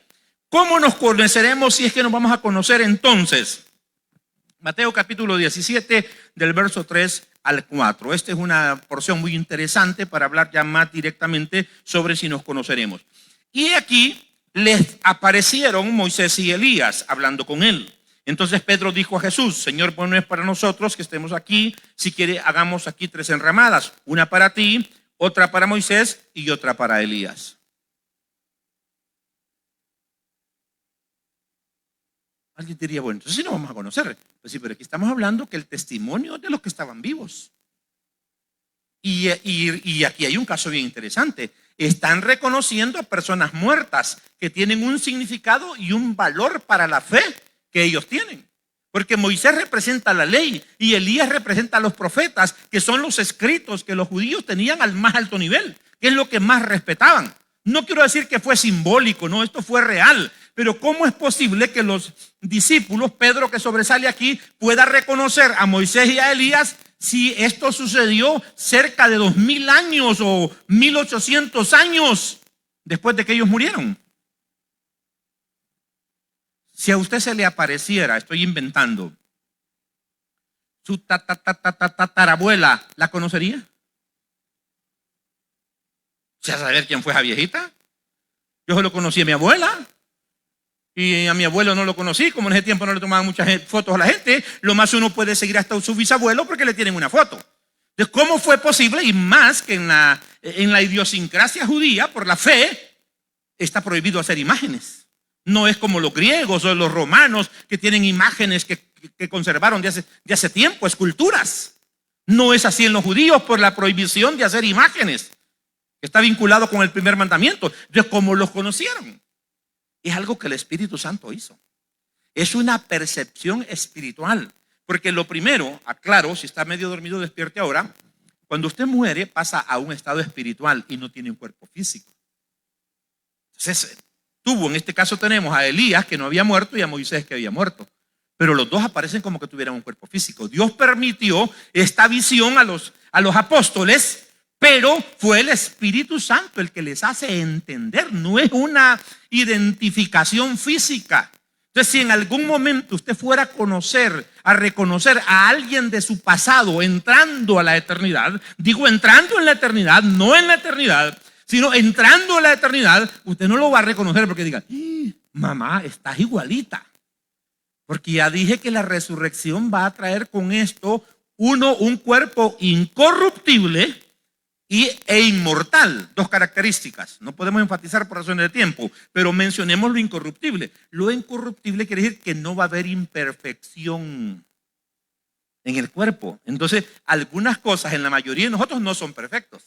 ¿Cómo nos conoceremos si es que nos vamos a conocer entonces? Mateo capítulo 17, del verso 3 al 4. Esta es una porción muy interesante para hablar ya más directamente sobre si nos conoceremos. Y aquí les aparecieron Moisés y Elías hablando con él. Entonces Pedro dijo a Jesús: Señor, bueno es para nosotros que estemos aquí. Si quiere, hagamos aquí 3 enramadas, una para ti, otra para Moisés y otra para Elías. Alguien diría, bueno, entonces sí nos vamos a conocer. Pues sí, pero aquí estamos hablando que el testimonio de los que estaban vivos. Y aquí hay un caso bien interesante. Están reconociendo a personas muertas que tienen un significado y un valor para la fe que ellos tienen. Porque Moisés representa la ley y Elías representa a los profetas, que son los escritos que los judíos tenían al más alto nivel, que es lo que más respetaban. No quiero decir que fue simbólico, no, esto fue real. Pero ¿cómo es posible que los discípulos, Pedro que sobresale aquí, pueda reconocer a Moisés y a Elías si esto sucedió cerca de 2000 años o 1800 años después de que ellos murieron? Si a usted se le apareciera, estoy inventando, su tatarabuela, ¿la conocería? ¿Se va a saber quién fue esa viejita? Yo solo conocí a mi abuela y a mi abuelo no lo conocí. Como en ese tiempo no le tomaban muchas fotos a la gente, lo más uno puede seguir hasta su bisabuelo porque le tienen una foto. Entonces, ¿cómo fue posible? Y más que en la idiosincrasia judía, por la fe, está prohibido hacer imágenes. No es como los griegos o los romanos que tienen imágenes que conservaron de hace tiempo, esculturas. No es así en los judíos por la prohibición de hacer imágenes. Está vinculado con el primer mandamiento. Entonces, ¿cómo los conocieron? Es algo que el Espíritu Santo hizo. Es una percepción espiritual. Porque lo primero, aclaro, si está medio dormido, despierte ahora. Cuando usted muere, pasa a un estado espiritual y no tiene un cuerpo físico. Entonces, en este caso tenemos a Elías que no había muerto y a Moisés que había muerto. Pero los dos aparecen como que tuvieran un cuerpo físico. Dios permitió esta visión a los apóstoles, pero fue el Espíritu Santo el que les hace entender. No es una identificación física. Entonces, si en algún momento usted fuera a reconocer a alguien de su pasado entrando a la eternidad, digo entrando en la eternidad, no en la eternidad, sino entrando en la eternidad, usted no lo va a reconocer porque diga, mamá, estás igualita. Porque ya dije que la resurrección va a traer con esto un cuerpo incorruptible e inmortal. 2 características. No podemos enfatizar por razones de tiempo, pero mencionemos lo incorruptible. Lo incorruptible quiere decir que no va a haber imperfección en el cuerpo. Entonces, algunas cosas en la mayoría de nosotros no son perfectos.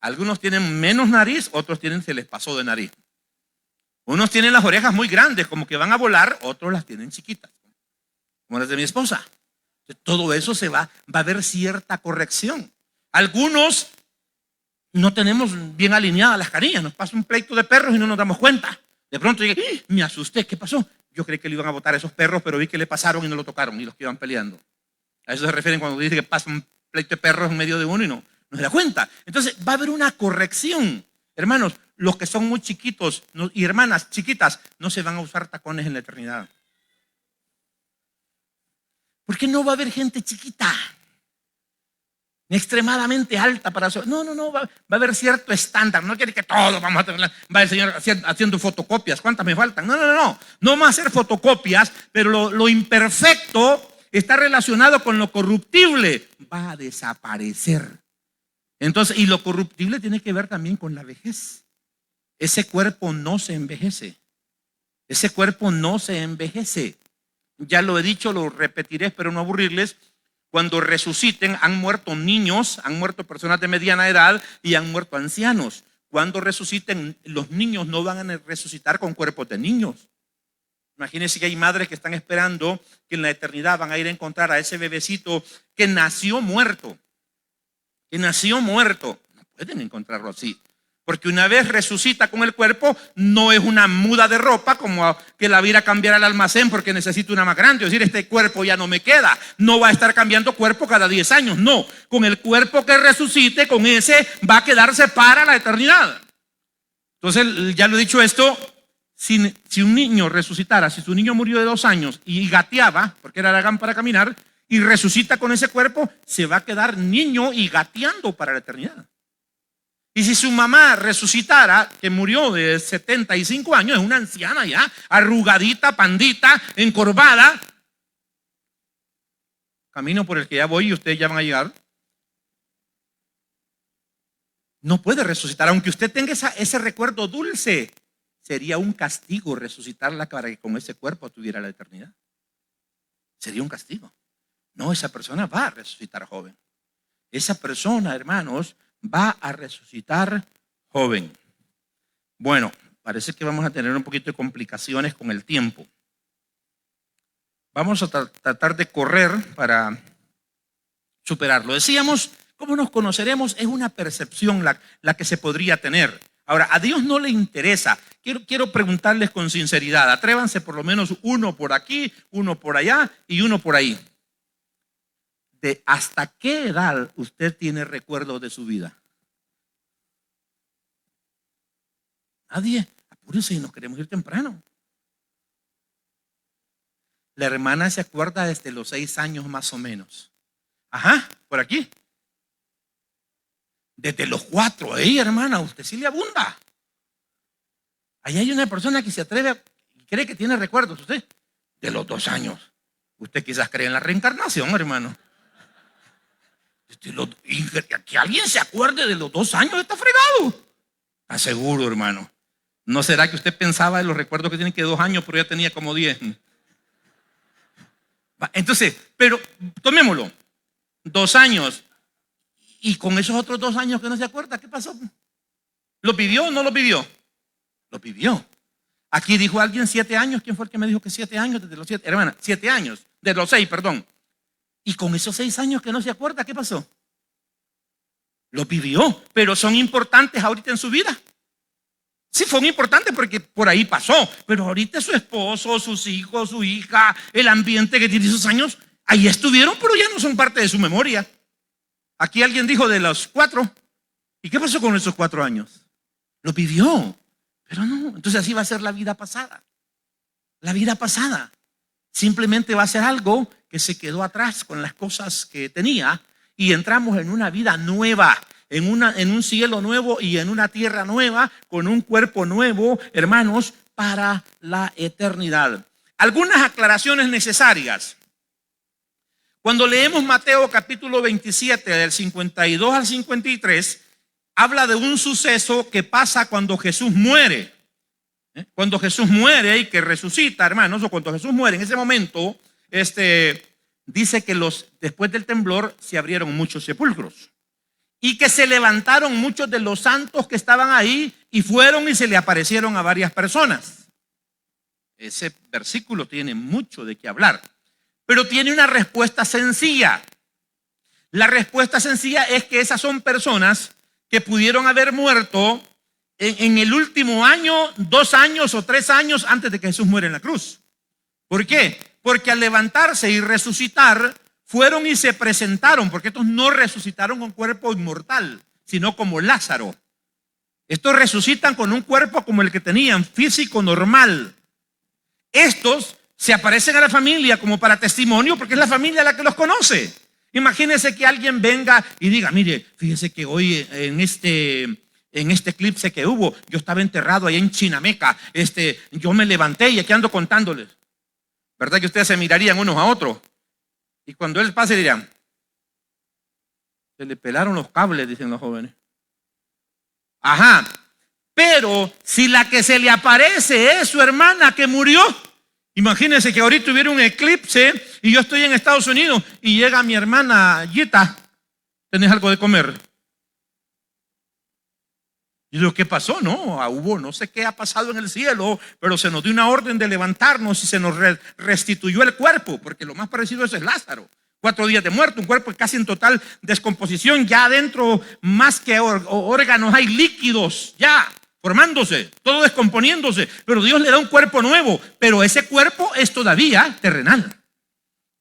Algunos tienen menos nariz, otros se les pasó de nariz. Unos tienen las orejas muy grandes, como que van a volar, otros las tienen chiquitas, como las de mi esposa. Entonces, todo eso va a haber cierta corrección. Algunos no tenemos bien alineadas las carillas, nos pasa un pleito de perros y no nos damos cuenta. De pronto dije, me asusté, ¿qué pasó? Yo creí que le iban a botar a esos perros, pero vi que le pasaron y no lo tocaron, y los que iban peleando. A eso se refieren cuando dice que pasa un pleito de perros en medio de uno y no se da cuenta. Entonces va a haber una corrección. Hermanos, los que son muy chiquitos y hermanas chiquitas no se van a usar tacones en la eternidad. Porque no va a haber gente chiquita, extremadamente alta para eso. No, va a haber cierto estándar. No quiere que todos vamos a tener, va el Señor haciendo fotocopias. ¿Cuántas me faltan? No vamos a hacer fotocopias, pero lo imperfecto está relacionado con lo corruptible. Va a desaparecer. Entonces, y lo corruptible tiene que ver también con la vejez. Ese cuerpo no se envejece. Ese cuerpo no se envejece. Ya lo he dicho, lo repetiré, espero no aburrirles. Cuando resuciten, han muerto niños, han muerto personas de mediana edad y han muerto ancianos. cuando resuciten, los niños no van a resucitar con cuerpos de niños. Imagínense que hay madres que están esperando que en la eternidad van a ir a encontrar a ese bebecito que nació muerto. Que nació muerto. No pueden encontrarlo así. Porque una vez resucita con el cuerpo, no es una muda de ropa como que la va a ir a cambiar al almacén porque necesito una más grande. Es decir, este cuerpo ya no me queda. No va a estar cambiando cuerpo cada 10 años. No, con el cuerpo que resucite, con ese va a quedarse para la eternidad. Entonces, ya lo he dicho esto, si un niño resucitara, si su niño murió de 2 años y gateaba, porque era aragán para caminar, y resucita con ese cuerpo, se va a quedar niño y gateando para la eternidad. Y si su mamá resucitara, que murió de 75 años, es una anciana ya, arrugadita, pandita, encorvada, camino por el que ya voy y ustedes ya van a llegar, no puede resucitar, aunque usted tenga ese recuerdo dulce. Sería un castigo resucitarla para que con ese cuerpo tuviera la eternidad. Sería un castigo. No, esa persona va a resucitar joven. Esa persona, hermanos, va a resucitar joven. Bueno, parece que vamos a tener un poquito de complicaciones con el tiempo. Vamos a tratar de correr para superarlo. Decíamos, ¿cómo nos conoceremos? Es una percepción la que se podría tener. Ahora, a Dios no le interesa. Quiero preguntarles con sinceridad. Atrévanse por lo menos uno por aquí, uno por allá y uno por ahí. ¿De hasta qué edad usted tiene recuerdo de su vida? Nadie. Apúrense y nos queremos ir temprano. La hermana se acuerda desde los 6 años más o menos. Ajá, por aquí. Desde los 4. ¡Ey, hermana! Usted sí le abunda. Ahí hay una persona que se atreve y cree que tiene recuerdos. ¿Usted? De los 2 años. Usted quizás cree en la reencarnación, hermano. Que alguien se acuerde de los 2 años está fregado. Aseguro, hermano. ¿No será que usted pensaba en los recuerdos que tiene que 2 años, pero ya tenía como 10? Entonces, pero tomémoslo. 2 años. Y con esos otros 2 años que no se acuerda, ¿qué pasó? ¿Lo pidió o no lo pidió? Lo pidió. Aquí dijo alguien 7 años. ¿Quién fue el que me dijo que 7 años? Desde los 7, hermana, 7 años. De los 6, perdón. Y con esos 6 años que no se acuerda, ¿qué pasó? Lo pidió, pero son importantes ahorita en su vida. Sí, son importantes porque por ahí pasó, pero ahorita su esposo, sus hijos, su hija, el ambiente que tiene esos años, ahí estuvieron, pero ya no son parte de su memoria. Aquí alguien dijo de los 4. ¿Y qué pasó con esos 4 años? Lo pidió, pero no. Entonces así va a ser la vida pasada. La vida pasada simplemente va a ser algo que se quedó atrás con las cosas que tenía y entramos en una vida nueva, en un cielo nuevo y en una tierra nueva, con un cuerpo nuevo, hermanos, para la eternidad. Algunas aclaraciones necesarias. Cuando leemos Mateo capítulo 27, del 52 al 53, habla de un suceso que pasa cuando Jesús muere. Cuando Jesús muere y que resucita, hermanos, o cuando Jesús muere, en ese momento, dice que después del temblor se abrieron muchos sepulcros y que se levantaron muchos de los santos que estaban ahí y fueron y se le aparecieron a varias personas. Ese versículo tiene mucho de qué hablar, pero tiene una respuesta sencilla. La respuesta sencilla es que esas son personas que pudieron haber muerto en el último año, 2 años o 3 años antes de que Jesús muera en la cruz. ¿Por qué? Porque al levantarse y resucitar, fueron y se presentaron, porque estos no resucitaron con cuerpo inmortal, sino como Lázaro. Estos resucitan con un cuerpo como el que tenían, físico normal. Estos se aparecen a la familia como para testimonio, porque es la familia la que los conoce. Imagínense que alguien venga y diga, mire, fíjese que hoy en este eclipse que hubo, yo estaba enterrado allá en Chinameca, yo me levanté y aquí ando contándoles. ¿Verdad que ustedes se mirarían unos a otros? Y cuando él pase dirían, se le pelaron los cables, dicen los jóvenes. Ajá, pero si la que se le aparece es su hermana que murió, imagínense que ahorita hubiera un eclipse y yo estoy en Estados Unidos y llega mi hermana Yita, ¿tenés algo de comer? Y lo que pasó, no, hubo no sé qué ha pasado en el cielo, pero se nos dio una orden de levantarnos y se nos restituyó el cuerpo, porque lo más parecido a eso es Lázaro. 4 días de muerto, un cuerpo casi en total descomposición, ya adentro más que órganos hay líquidos, ya formándose, todo descomponiéndose, pero Dios le da un cuerpo nuevo, pero ese cuerpo es todavía terrenal.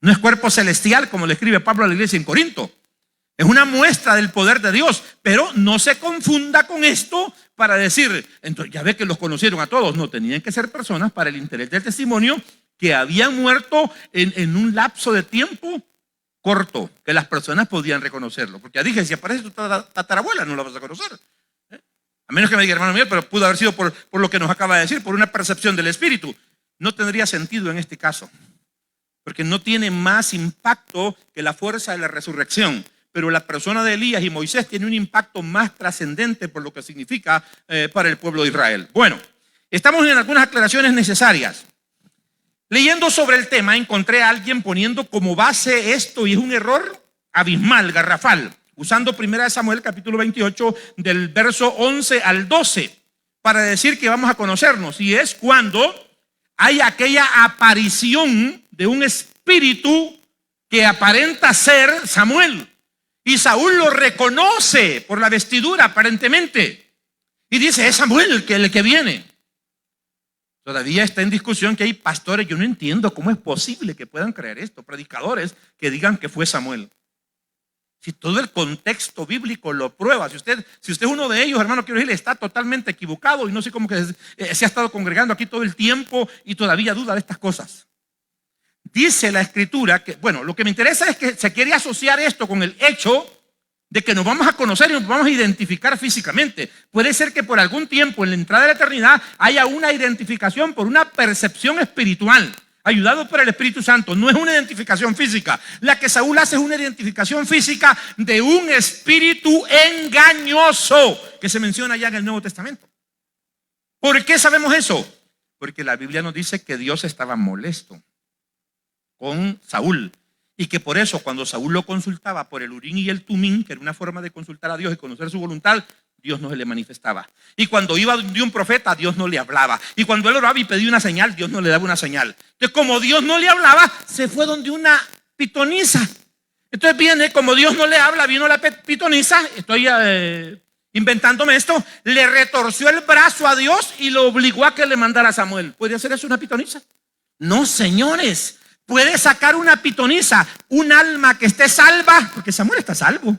No es cuerpo celestial como le escribe Pablo a la iglesia en Corinto. Es una muestra del poder de Dios, pero no se confunda con esto para decir, entonces ya ve que los conocieron a todos. No, tenían que ser personas para el interés del testimonio que habían muerto en un lapso de tiempo corto, que las personas podían reconocerlo. Porque ya dije, si aparece tu tatarabuela no la vas a conocer. A menos que me diga, hermano mío, pero pudo haber sido por lo que nos acaba de decir, por una percepción del Espíritu. No tendría sentido en este caso, porque no tiene más impacto que la fuerza de la resurrección. Pero la persona de Elías y Moisés tiene un impacto más trascendente por lo que significa para el pueblo de Israel. Bueno, estamos en algunas aclaraciones necesarias. Leyendo sobre el tema, encontré a alguien poniendo como base esto, y es un error abismal, garrafal, usando 1 Samuel capítulo 28 del verso 11 al 12 para decir que vamos a conocernos. Y es cuando hay aquella aparición de un espíritu que aparenta ser Samuel. Y Saúl lo reconoce por la vestidura aparentemente. Y dice, es Samuel el que viene. Todavía está en discusión que hay pastores, yo no entiendo cómo es posible que puedan creer esto, predicadores que digan que fue Samuel. Si todo el contexto bíblico lo prueba, si usted es uno de ellos, hermano, quiero decirle, está totalmente equivocado y no sé cómo que se ha estado congregando aquí todo el tiempo y todavía duda de estas cosas. Dice la escritura que, bueno, lo que me interesa es que se quiere asociar esto con el hecho de que nos vamos a conocer y nos vamos a identificar físicamente. Puede ser que por algún tiempo en la entrada de la eternidad haya una identificación por una percepción espiritual, ayudado por el Espíritu Santo. No es una identificación física. La que Saúl hace es una identificación física de un espíritu engañoso que se menciona ya en el Nuevo Testamento. ¿Por qué sabemos eso? Porque la Biblia nos dice que Dios estaba molesto con Saúl, y que por eso cuando Saúl lo consultaba por el Urín y el Tumín, que era una forma de consultar a Dios y conocer su voluntad, Dios no se le manifestaba. Y cuando iba de un profeta, Dios no le hablaba. Y cuando él oraba y pedía una señal, Dios no le daba una señal. Entonces, como Dios no le hablaba, se fue donde una pitonisa. Entonces viene, como Dios no le habla, vino la pitonisa, estoy inventándome esto, le retorció el brazo a Dios y lo obligó a que le mandara a Samuel. ¿Puede hacer eso una pitonisa? No, señores. Puede sacar una pitonisa, un alma que esté salva, porque Samuel está salvo.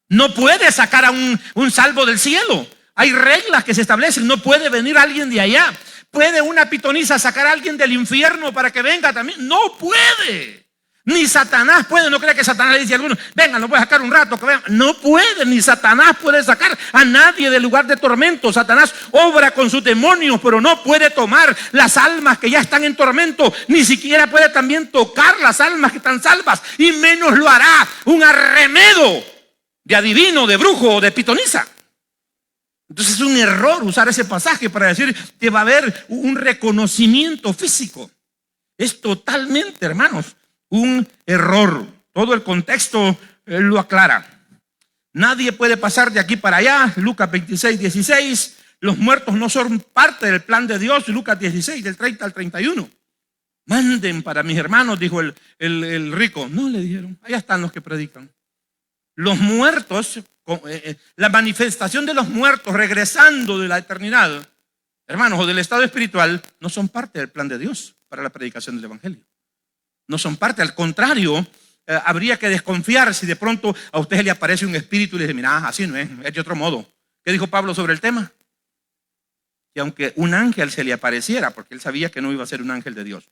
No puede sacar a un salvo del cielo. Hay reglas que se establecen. No puede venir alguien de allá. ¿Puede una pitonisa sacar a alguien del infierno para que venga también? No puede. Ni Satanás puede. No crea que Satanás le dice a algunos, venga, lo voy a sacar un rato que vean. No puede, ni Satanás puede sacar a nadie del lugar de tormento. Satanás obra con sus demonios, pero no puede tomar las almas que ya están en tormento. Ni siquiera puede también tocar las almas que están salvas. Y menos lo hará un arremedo de adivino, de brujo o de pitonisa. Entonces es un error usar ese pasaje para decir que va a haber un reconocimiento físico. Es totalmente, hermanos, un error. Todo el contexto lo aclara. Nadie puede pasar de aquí para allá. Lucas 26, 16. Los muertos no son parte del plan de Dios. Lucas 16, del 30 al 31. Manden para mis hermanos, dijo el rico. No, le dijeron, allá están los que predican. Los muertos, la manifestación de los muertos regresando de la eternidad, hermanos, o del estado espiritual, no son parte del plan de Dios para la predicación del evangelio. No son parte, al contrario, habría que desconfiar si de pronto a usted le aparece un espíritu y le dice, mira, así no es de otro modo. ¿Qué dijo Pablo sobre el tema? Que aunque un ángel se le apareciera, porque él sabía que no iba a ser un ángel de Dios.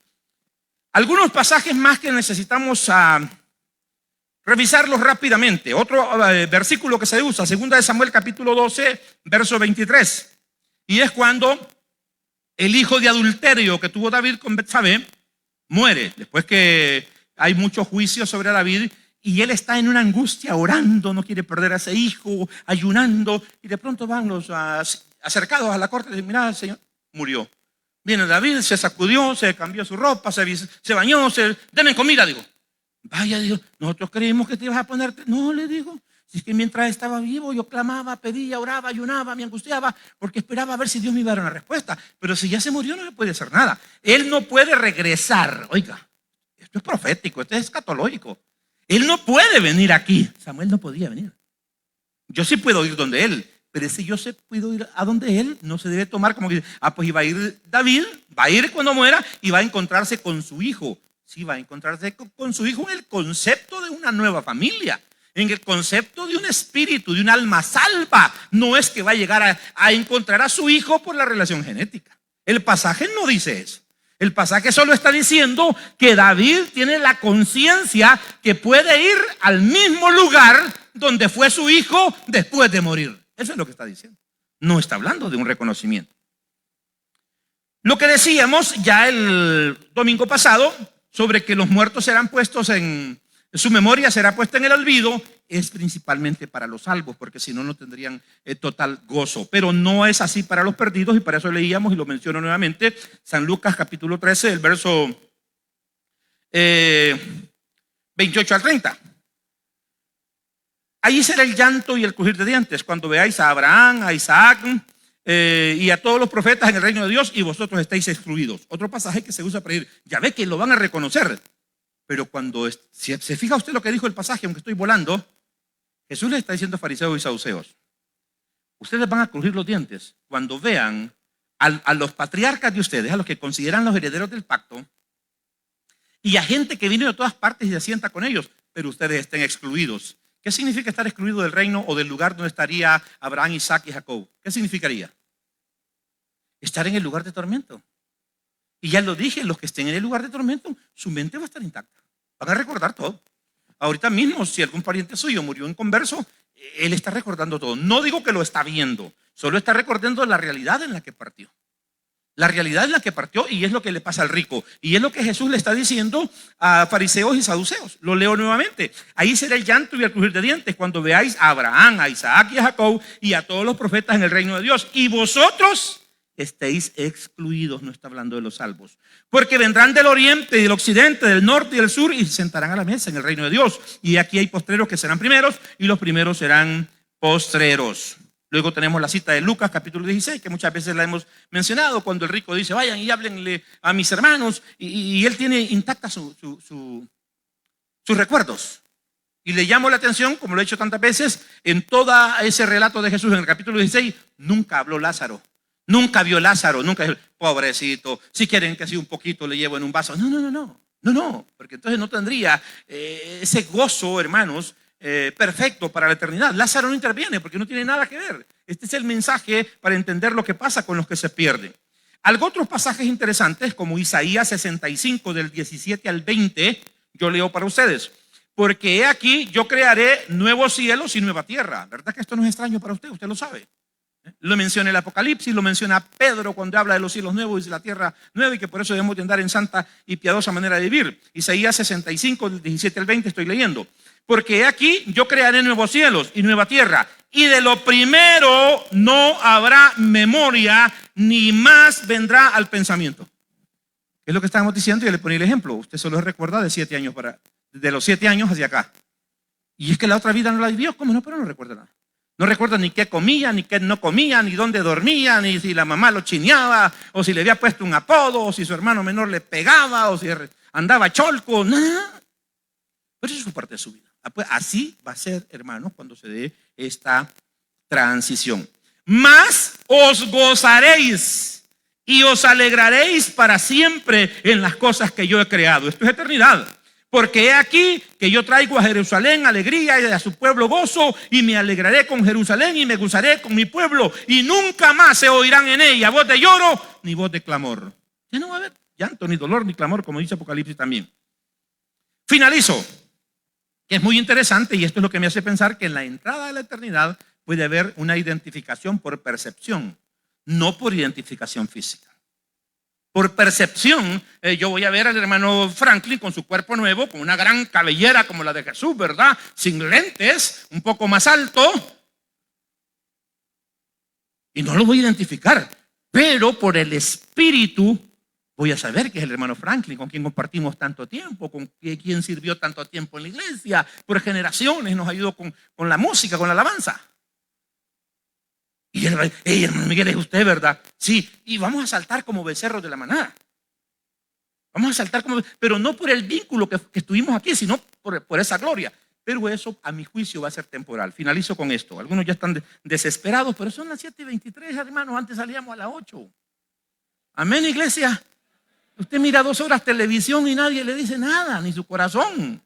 Algunos pasajes más que necesitamos revisarlos rápidamente. Otro versículo que se usa, 2 Samuel capítulo 12, verso 23. Y es cuando el hijo de adulterio que tuvo David con Betsabé muere, después que hay muchos juicios sobre David, y él está en una angustia orando, no quiere perder a ese hijo, ayunando, y de pronto van los acercados a la corte y dicen, mira, el Señor murió. Viene David, se sacudió, se cambió su ropa, se bañó, denme comida, digo. Vaya, digo, nosotros creímos que te ibas a ponerte. No, le digo, Si es que mientras estaba vivo yo clamaba, pedía, oraba, ayunaba, me angustiaba, porque esperaba a ver si Dios me iba a dar una respuesta. Pero si ya se murió no le puede hacer nada. Él no puede regresar. Oiga, esto es profético, esto es escatológico. Él no puede venir aquí. Samuel no podía venir. Yo sí puedo ir donde él, pero si yo puedo ir a donde él, no se debe tomar como que, pues iba a ir David, va a ir cuando muera y va a encontrarse con su hijo. Sí, va a encontrarse con su hijo en el concepto de una nueva familia, en el concepto de un espíritu, de un alma salva. No es que va a llegar a encontrar a su hijo por la relación genética. El pasaje no dice eso. El pasaje solo está diciendo que David tiene la conciencia que puede ir al mismo lugar donde fue su hijo después de morir. Eso es lo que está diciendo. No está hablando de un reconocimiento. Lo que decíamos ya el domingo pasado sobre que los muertos serán puestos en su memoria, será puesta en el olvido, es principalmente para los salvos, porque si no, no tendrían total gozo. Pero no es así para los perdidos, y para eso leíamos, y lo menciono nuevamente, San Lucas capítulo 13, el verso 28 al 30. Allí será el llanto y el crujir de dientes cuando veáis a Abraham, a Isaac y a todos los profetas en el reino de Dios, y vosotros estáis excluidos. Otro pasaje que se usa para ir, ya ve que lo van a reconocer. Pero cuando si se fija usted lo que dijo el pasaje, aunque estoy volando, Jesús le está diciendo a fariseos y saduceos: ustedes van a crujir los dientes cuando vean a los patriarcas de ustedes, a los que consideran los herederos del pacto, y a gente que viene de todas partes y se sienta con ellos, pero ustedes estén excluidos. ¿Qué significa estar excluido del reino o del lugar donde estaría Abraham, Isaac y Jacob? ¿Qué significaría? Estar en el lugar de tormento. Y ya lo dije, los que estén en el lugar de tormento, su mente va a estar intacta. Van a recordar todo. Ahorita mismo, si algún pariente suyo murió en converso, él está recordando todo. No digo que lo está viendo, solo está recordando la realidad en la que partió. La realidad en la que partió, y es lo que le pasa al rico. Y es lo que Jesús le está diciendo a fariseos y saduceos. Lo leo nuevamente. Ahí será el llanto y el crujir de dientes cuando veáis a Abraham, a Isaac y a Jacob y a todos los profetas en el reino de Dios. Y vosotros estéis excluidos. No está hablando de los salvos. Porque vendrán del oriente y del occidente, del norte y del sur, y se sentarán a la mesa en el reino de Dios. Y aquí hay postreros que serán primeros, y los primeros serán postreros. Luego tenemos la cita de Lucas capítulo 16, que muchas veces la hemos mencionado, cuando el rico dice: vayan y háblenle a mis hermanos, y él tiene intactas sus recuerdos. Y le llamo la atención, como lo he hecho tantas veces, en todo ese relato de Jesús en el capítulo 16, nunca habló Lázaro, nunca vio Lázaro, nunca dijo: pobrecito, si quieren que sea un poquito le llevo en un vaso. No, porque entonces no tendría ese gozo, hermanos, perfecto para la eternidad. Lázaro no interviene porque no tiene nada que ver. Este es el mensaje para entender lo que pasa con los que se pierden. Algo otros pasajes interesantes, como Isaías 65 del 17 al 20, yo leo para ustedes: porque he aquí, yo crearé nuevos cielos y nueva tierra. ¿Verdad que esto no es extraño para usted? Usted lo sabe. Lo menciona el Apocalipsis, lo menciona Pedro cuando habla de los cielos nuevos y de la tierra nueva, y que por eso debemos de andar en santa y piadosa manera de vivir. Isaías 65 del 17 al 20 estoy leyendo. Porque he aquí, yo crearé nuevos cielos y nueva tierra, y de lo primero no habrá memoria, ni más vendrá al pensamiento. Es lo que estábamos diciendo, y yo le ponía el ejemplo. Usted solo recuerda de 7 años de los 7 años hacia acá. Y es que la otra vida no la vivió. ¿Cómo no? Pero no recuerda nada. No recuerda ni qué comía, ni qué no comía, ni dónde dormía, ni si la mamá lo chineaba, o si le había puesto un apodo, o si su hermano menor le pegaba, o si andaba cholco, nada. Pero eso es parte de su vida. Pues así va a ser, hermanos, cuando se dé esta transición. Mas os gozaréis y os alegraréis para siempre en las cosas que yo he creado. Esto es eternidad. Porque he aquí que yo traigo a Jerusalén alegría y a su pueblo gozo, y me alegraré con Jerusalén y me gozaré con mi pueblo, y nunca más se oirán en ella voz de lloro ni voz de clamor. Ya no va a haber llanto, ni dolor, ni clamor, como dice Apocalipsis también. Finalizo, que es muy interesante, y esto es lo que me hace pensar que en la entrada de la eternidad puede haber una identificación por percepción, no por identificación física. Por percepción, yo voy a ver al hermano Franklin con su cuerpo nuevo, con una gran cabellera como la de Jesús, ¿verdad? Sin lentes, un poco más alto. Y no lo voy a identificar, pero por el Espíritu voy a saber que es el hermano Franklin, con quien compartimos tanto tiempo, con quien sirvió tanto tiempo en la iglesia, por generaciones nos ayudó con la música, con la alabanza. Y él va, hey, hermano Miguel, es usted, ¿verdad? Sí, y vamos a saltar como becerros de la manada. Vamos a saltar como, pero no por el vínculo que estuvimos aquí, sino por esa gloria. Pero eso, a mi juicio, va a ser temporal. Finalizo con esto. Algunos ya están desesperados, pero son las 7:23, hermanos. Antes salíamos a las 8. Amén, iglesia. Usted mira 2 horas televisión y nadie le dice nada, ni su corazón.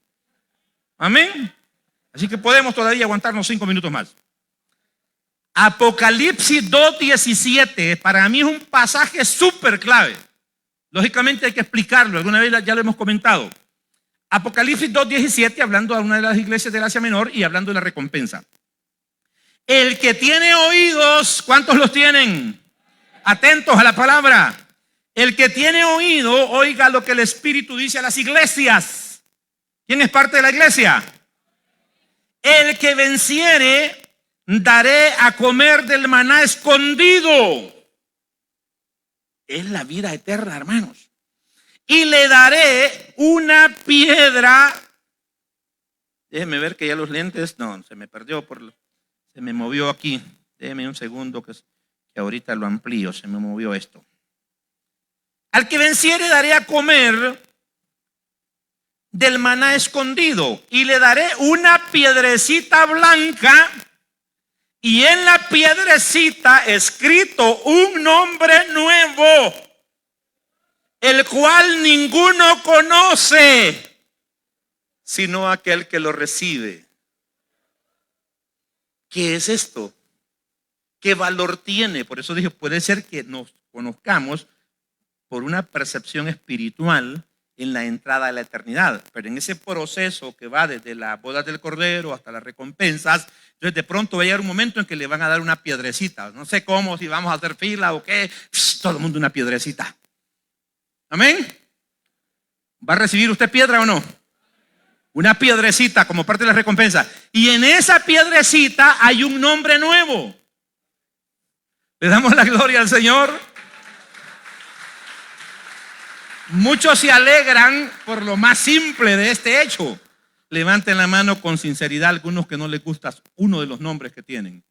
Amén. Así que podemos todavía aguantarnos 5 minutos más. Apocalipsis 2:17 para mí es un pasaje súper clave. Lógicamente hay que explicarlo, alguna vez ya lo hemos comentado. Apocalipsis 2:17, hablando a una de las iglesias del Asia Menor y hablando de la recompensa. El que tiene oídos, ¿cuántos los tienen? Atentos a la palabra. El que tiene oído, oiga lo que el Espíritu dice a las iglesias. ¿Quién es parte de la iglesia? El que venciere, daré a comer del maná escondido. Es la vida eterna, hermanos. Y le daré una piedra. Déjeme ver que ya los lentes, no, se me perdió, se me movió aquí. Déjeme un segundo que ahorita lo amplío, se me movió esto. Al que venciere daré a comer del maná escondido y le daré una piedrecita blanca y en la piedrecita escrito un nombre nuevo, el cual ninguno conoce, sino aquel que lo recibe. ¿Qué es esto? ¿Qué valor tiene? Por eso dije, puede ser que nos conozcamos por una percepción espiritual en la entrada a la eternidad, pero en ese proceso que va desde la boda del Cordero hasta las recompensas, entonces de pronto va a llegar un momento en que le van a dar una piedrecita, no sé cómo, si vamos a hacer fila o qué, todo el mundo una piedrecita. Amén. ¿Va a recibir usted piedra o no? Una piedrecita como parte de la recompensa. Y en esa piedrecita hay un nombre nuevo. Le damos la gloria al Señor. Muchos se alegran por lo más simple de este hecho. Levanten la mano con sinceridad algunos que no les gusta uno de los nombres que tienen.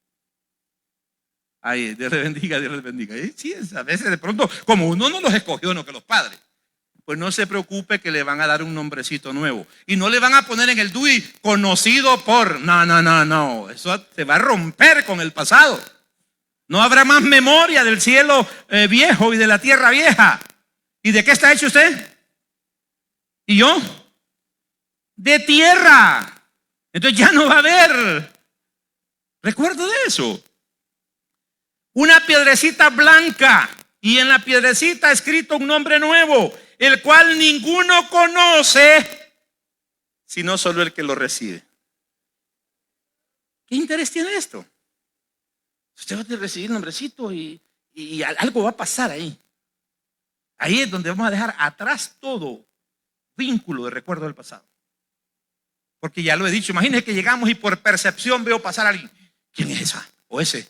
Ay, Dios les bendiga, Dios les bendiga. Sí, a veces de pronto, como uno no los escogió, no que los padres, pues no se preocupe que le van a dar un nombrecito nuevo. Y no le van a poner en el DUI conocido por, no. Eso se va a romper con el pasado. No habrá más memoria del cielo viejo y de la tierra vieja. ¿Y de qué está hecho usted? ¿Y yo? De tierra. Entonces ya no va a haber recuerdo de eso. Una piedrecita blanca y en la piedrecita escrito un nombre nuevo, el cual ninguno conoce, sino solo el que lo recibe. ¿Qué interés tiene esto? Usted va a recibir el nombrecito y algo va a pasar ahí. Ahí es donde vamos a dejar atrás todo vínculo de recuerdo del pasado. Porque ya lo he dicho, imagínense que llegamos y por percepción veo pasar a alguien. ¿Quién es esa? ¿O ese?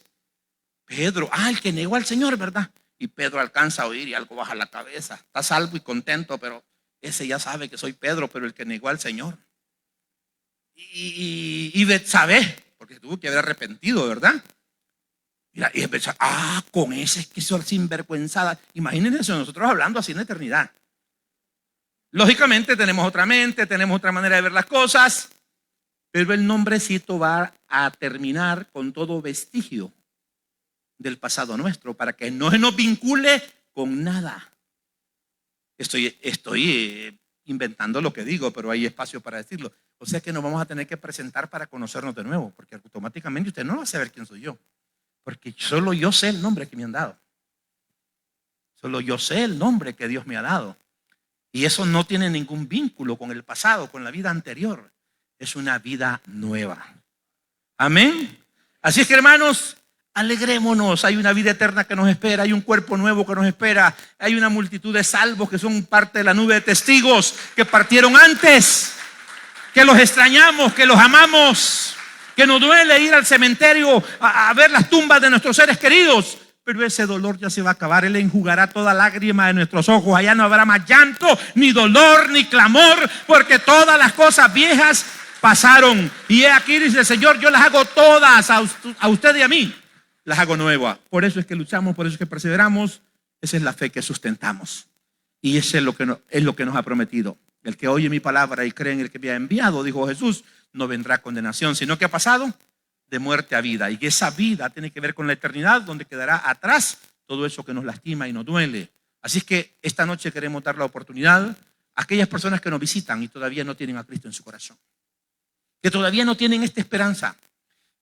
Pedro, el que negó al Señor, ¿verdad? Y Pedro alcanza a oír y algo baja la cabeza. Está salvo y contento, pero ese ya sabe que soy Pedro, pero el que negó al Señor. Y Betsabé, porque tuvo que haber arrepentido, ¿verdad? Mira, y Betsabé, con ese que soy sinvergüenzada. Imagínense eso, nosotros hablando así en la eternidad. Lógicamente tenemos otra mente, tenemos otra manera de ver las cosas, pero el nombrecito va a terminar con todo vestigio del pasado nuestro para que no se nos vincule con nada. Estoy inventando lo que digo, pero hay espacio para decirlo. O sea que nos vamos a tener que presentar para conocernos de nuevo, porque automáticamente usted no va a saber quién soy yo, porque solo yo sé el nombre que me han dado. Solo yo sé el nombre que Dios me ha dado. Y eso no tiene ningún vínculo con el pasado, con la vida anterior. Es una vida nueva. Amén. Así es que, hermanos, alegrémonos. Hay una vida eterna que nos espera. Hay un cuerpo nuevo que nos espera. Hay una multitud de salvos que son parte de la nube de testigos que partieron antes, que los extrañamos, que los amamos, que nos duele ir al cementerio a ver las tumbas de nuestros seres queridos. pero ese dolor ya se va a acabar. Él enjugará toda lágrima de nuestros ojos. Allá no habrá más llanto, ni dolor, ni clamor, porque todas las cosas viejas pasaron. Y he aquí, dice el Señor, yo las hago todas a usted y a mí. Las hago nuevas. Por eso es que luchamos, por eso es que perseveramos. Esa es la fe que sustentamos. Y eso es lo que nos ha prometido. El que oye mi palabra y cree en el que me ha enviado, dijo Jesús, no vendrá condenación, sino que ha pasado de muerte a vida. Y esa vida tiene que ver con la eternidad, donde quedará atrás todo eso que nos lastima y nos duele. Así es que esta noche queremos dar la oportunidad a aquellas personas que nos visitan y todavía no tienen a Cristo en su corazón, que todavía no tienen esta esperanza,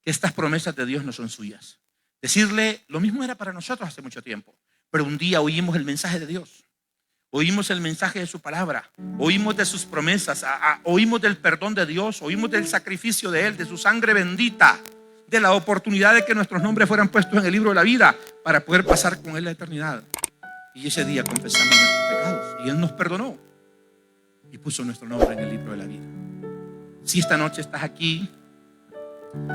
que estas promesas de Dios no son suyas. Decirle, lo mismo era para nosotros hace mucho tiempo, pero un día oímos el mensaje de Dios, oímos el mensaje de su palabra, oímos de sus promesas, oímos del perdón de Dios, oímos del sacrificio de Él, de su sangre bendita, de la oportunidad de que nuestros nombres fueran puestos en el libro de la vida para poder pasar con Él la eternidad. Y ese día confesamos nuestros pecados y Él nos perdonó y puso nuestro nombre en el libro de la vida. Si esta noche estás aquí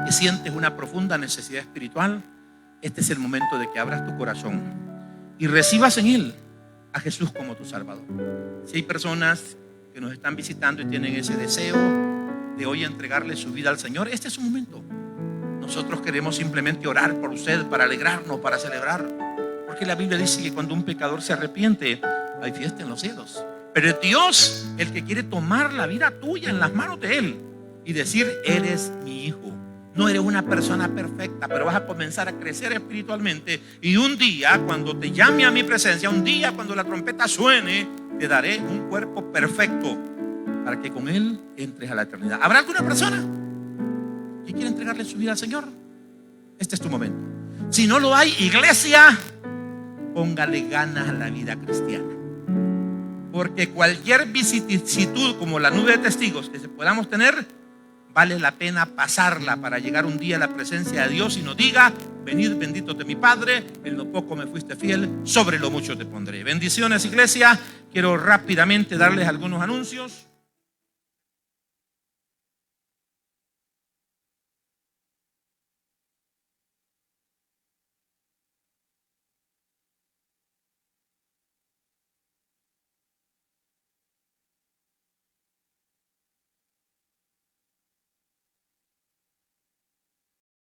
y sientes una profunda necesidad espiritual, este es el momento de que abras tu corazón y recibas en Él a Jesús como tu Salvador. Si hay personas que nos están visitando y tienen ese deseo de hoy entregarle su vida al Señor, este es su momento. Nosotros queremos simplemente orar por usted, para alegrarnos, para celebrar, porque la Biblia dice que cuando un pecador se arrepiente, hay fiesta en los cielos. Pero es Dios el que quiere tomar la vida tuya en las manos de Él y decir, eres mi hijo. No eres una persona perfecta, pero vas a comenzar a crecer espiritualmente. Y un día, cuando te llame a mi presencia, un día cuando la trompeta suene, te daré un cuerpo perfecto para que con Él entres a la eternidad. ¿Habrá alguna persona que quiere entregarle su vida al Señor? Este es tu momento. Si no lo hay, iglesia, póngale ganas a la vida cristiana. Porque cualquier vicisitud como la nube de testigos que podamos tener, vale la pena pasarla para llegar un día a la presencia de Dios y nos diga, venid benditos de mi Padre, en lo poco me fuiste fiel, sobre lo mucho te pondré. Bendiciones, iglesia. Quiero rápidamente darles algunos anuncios.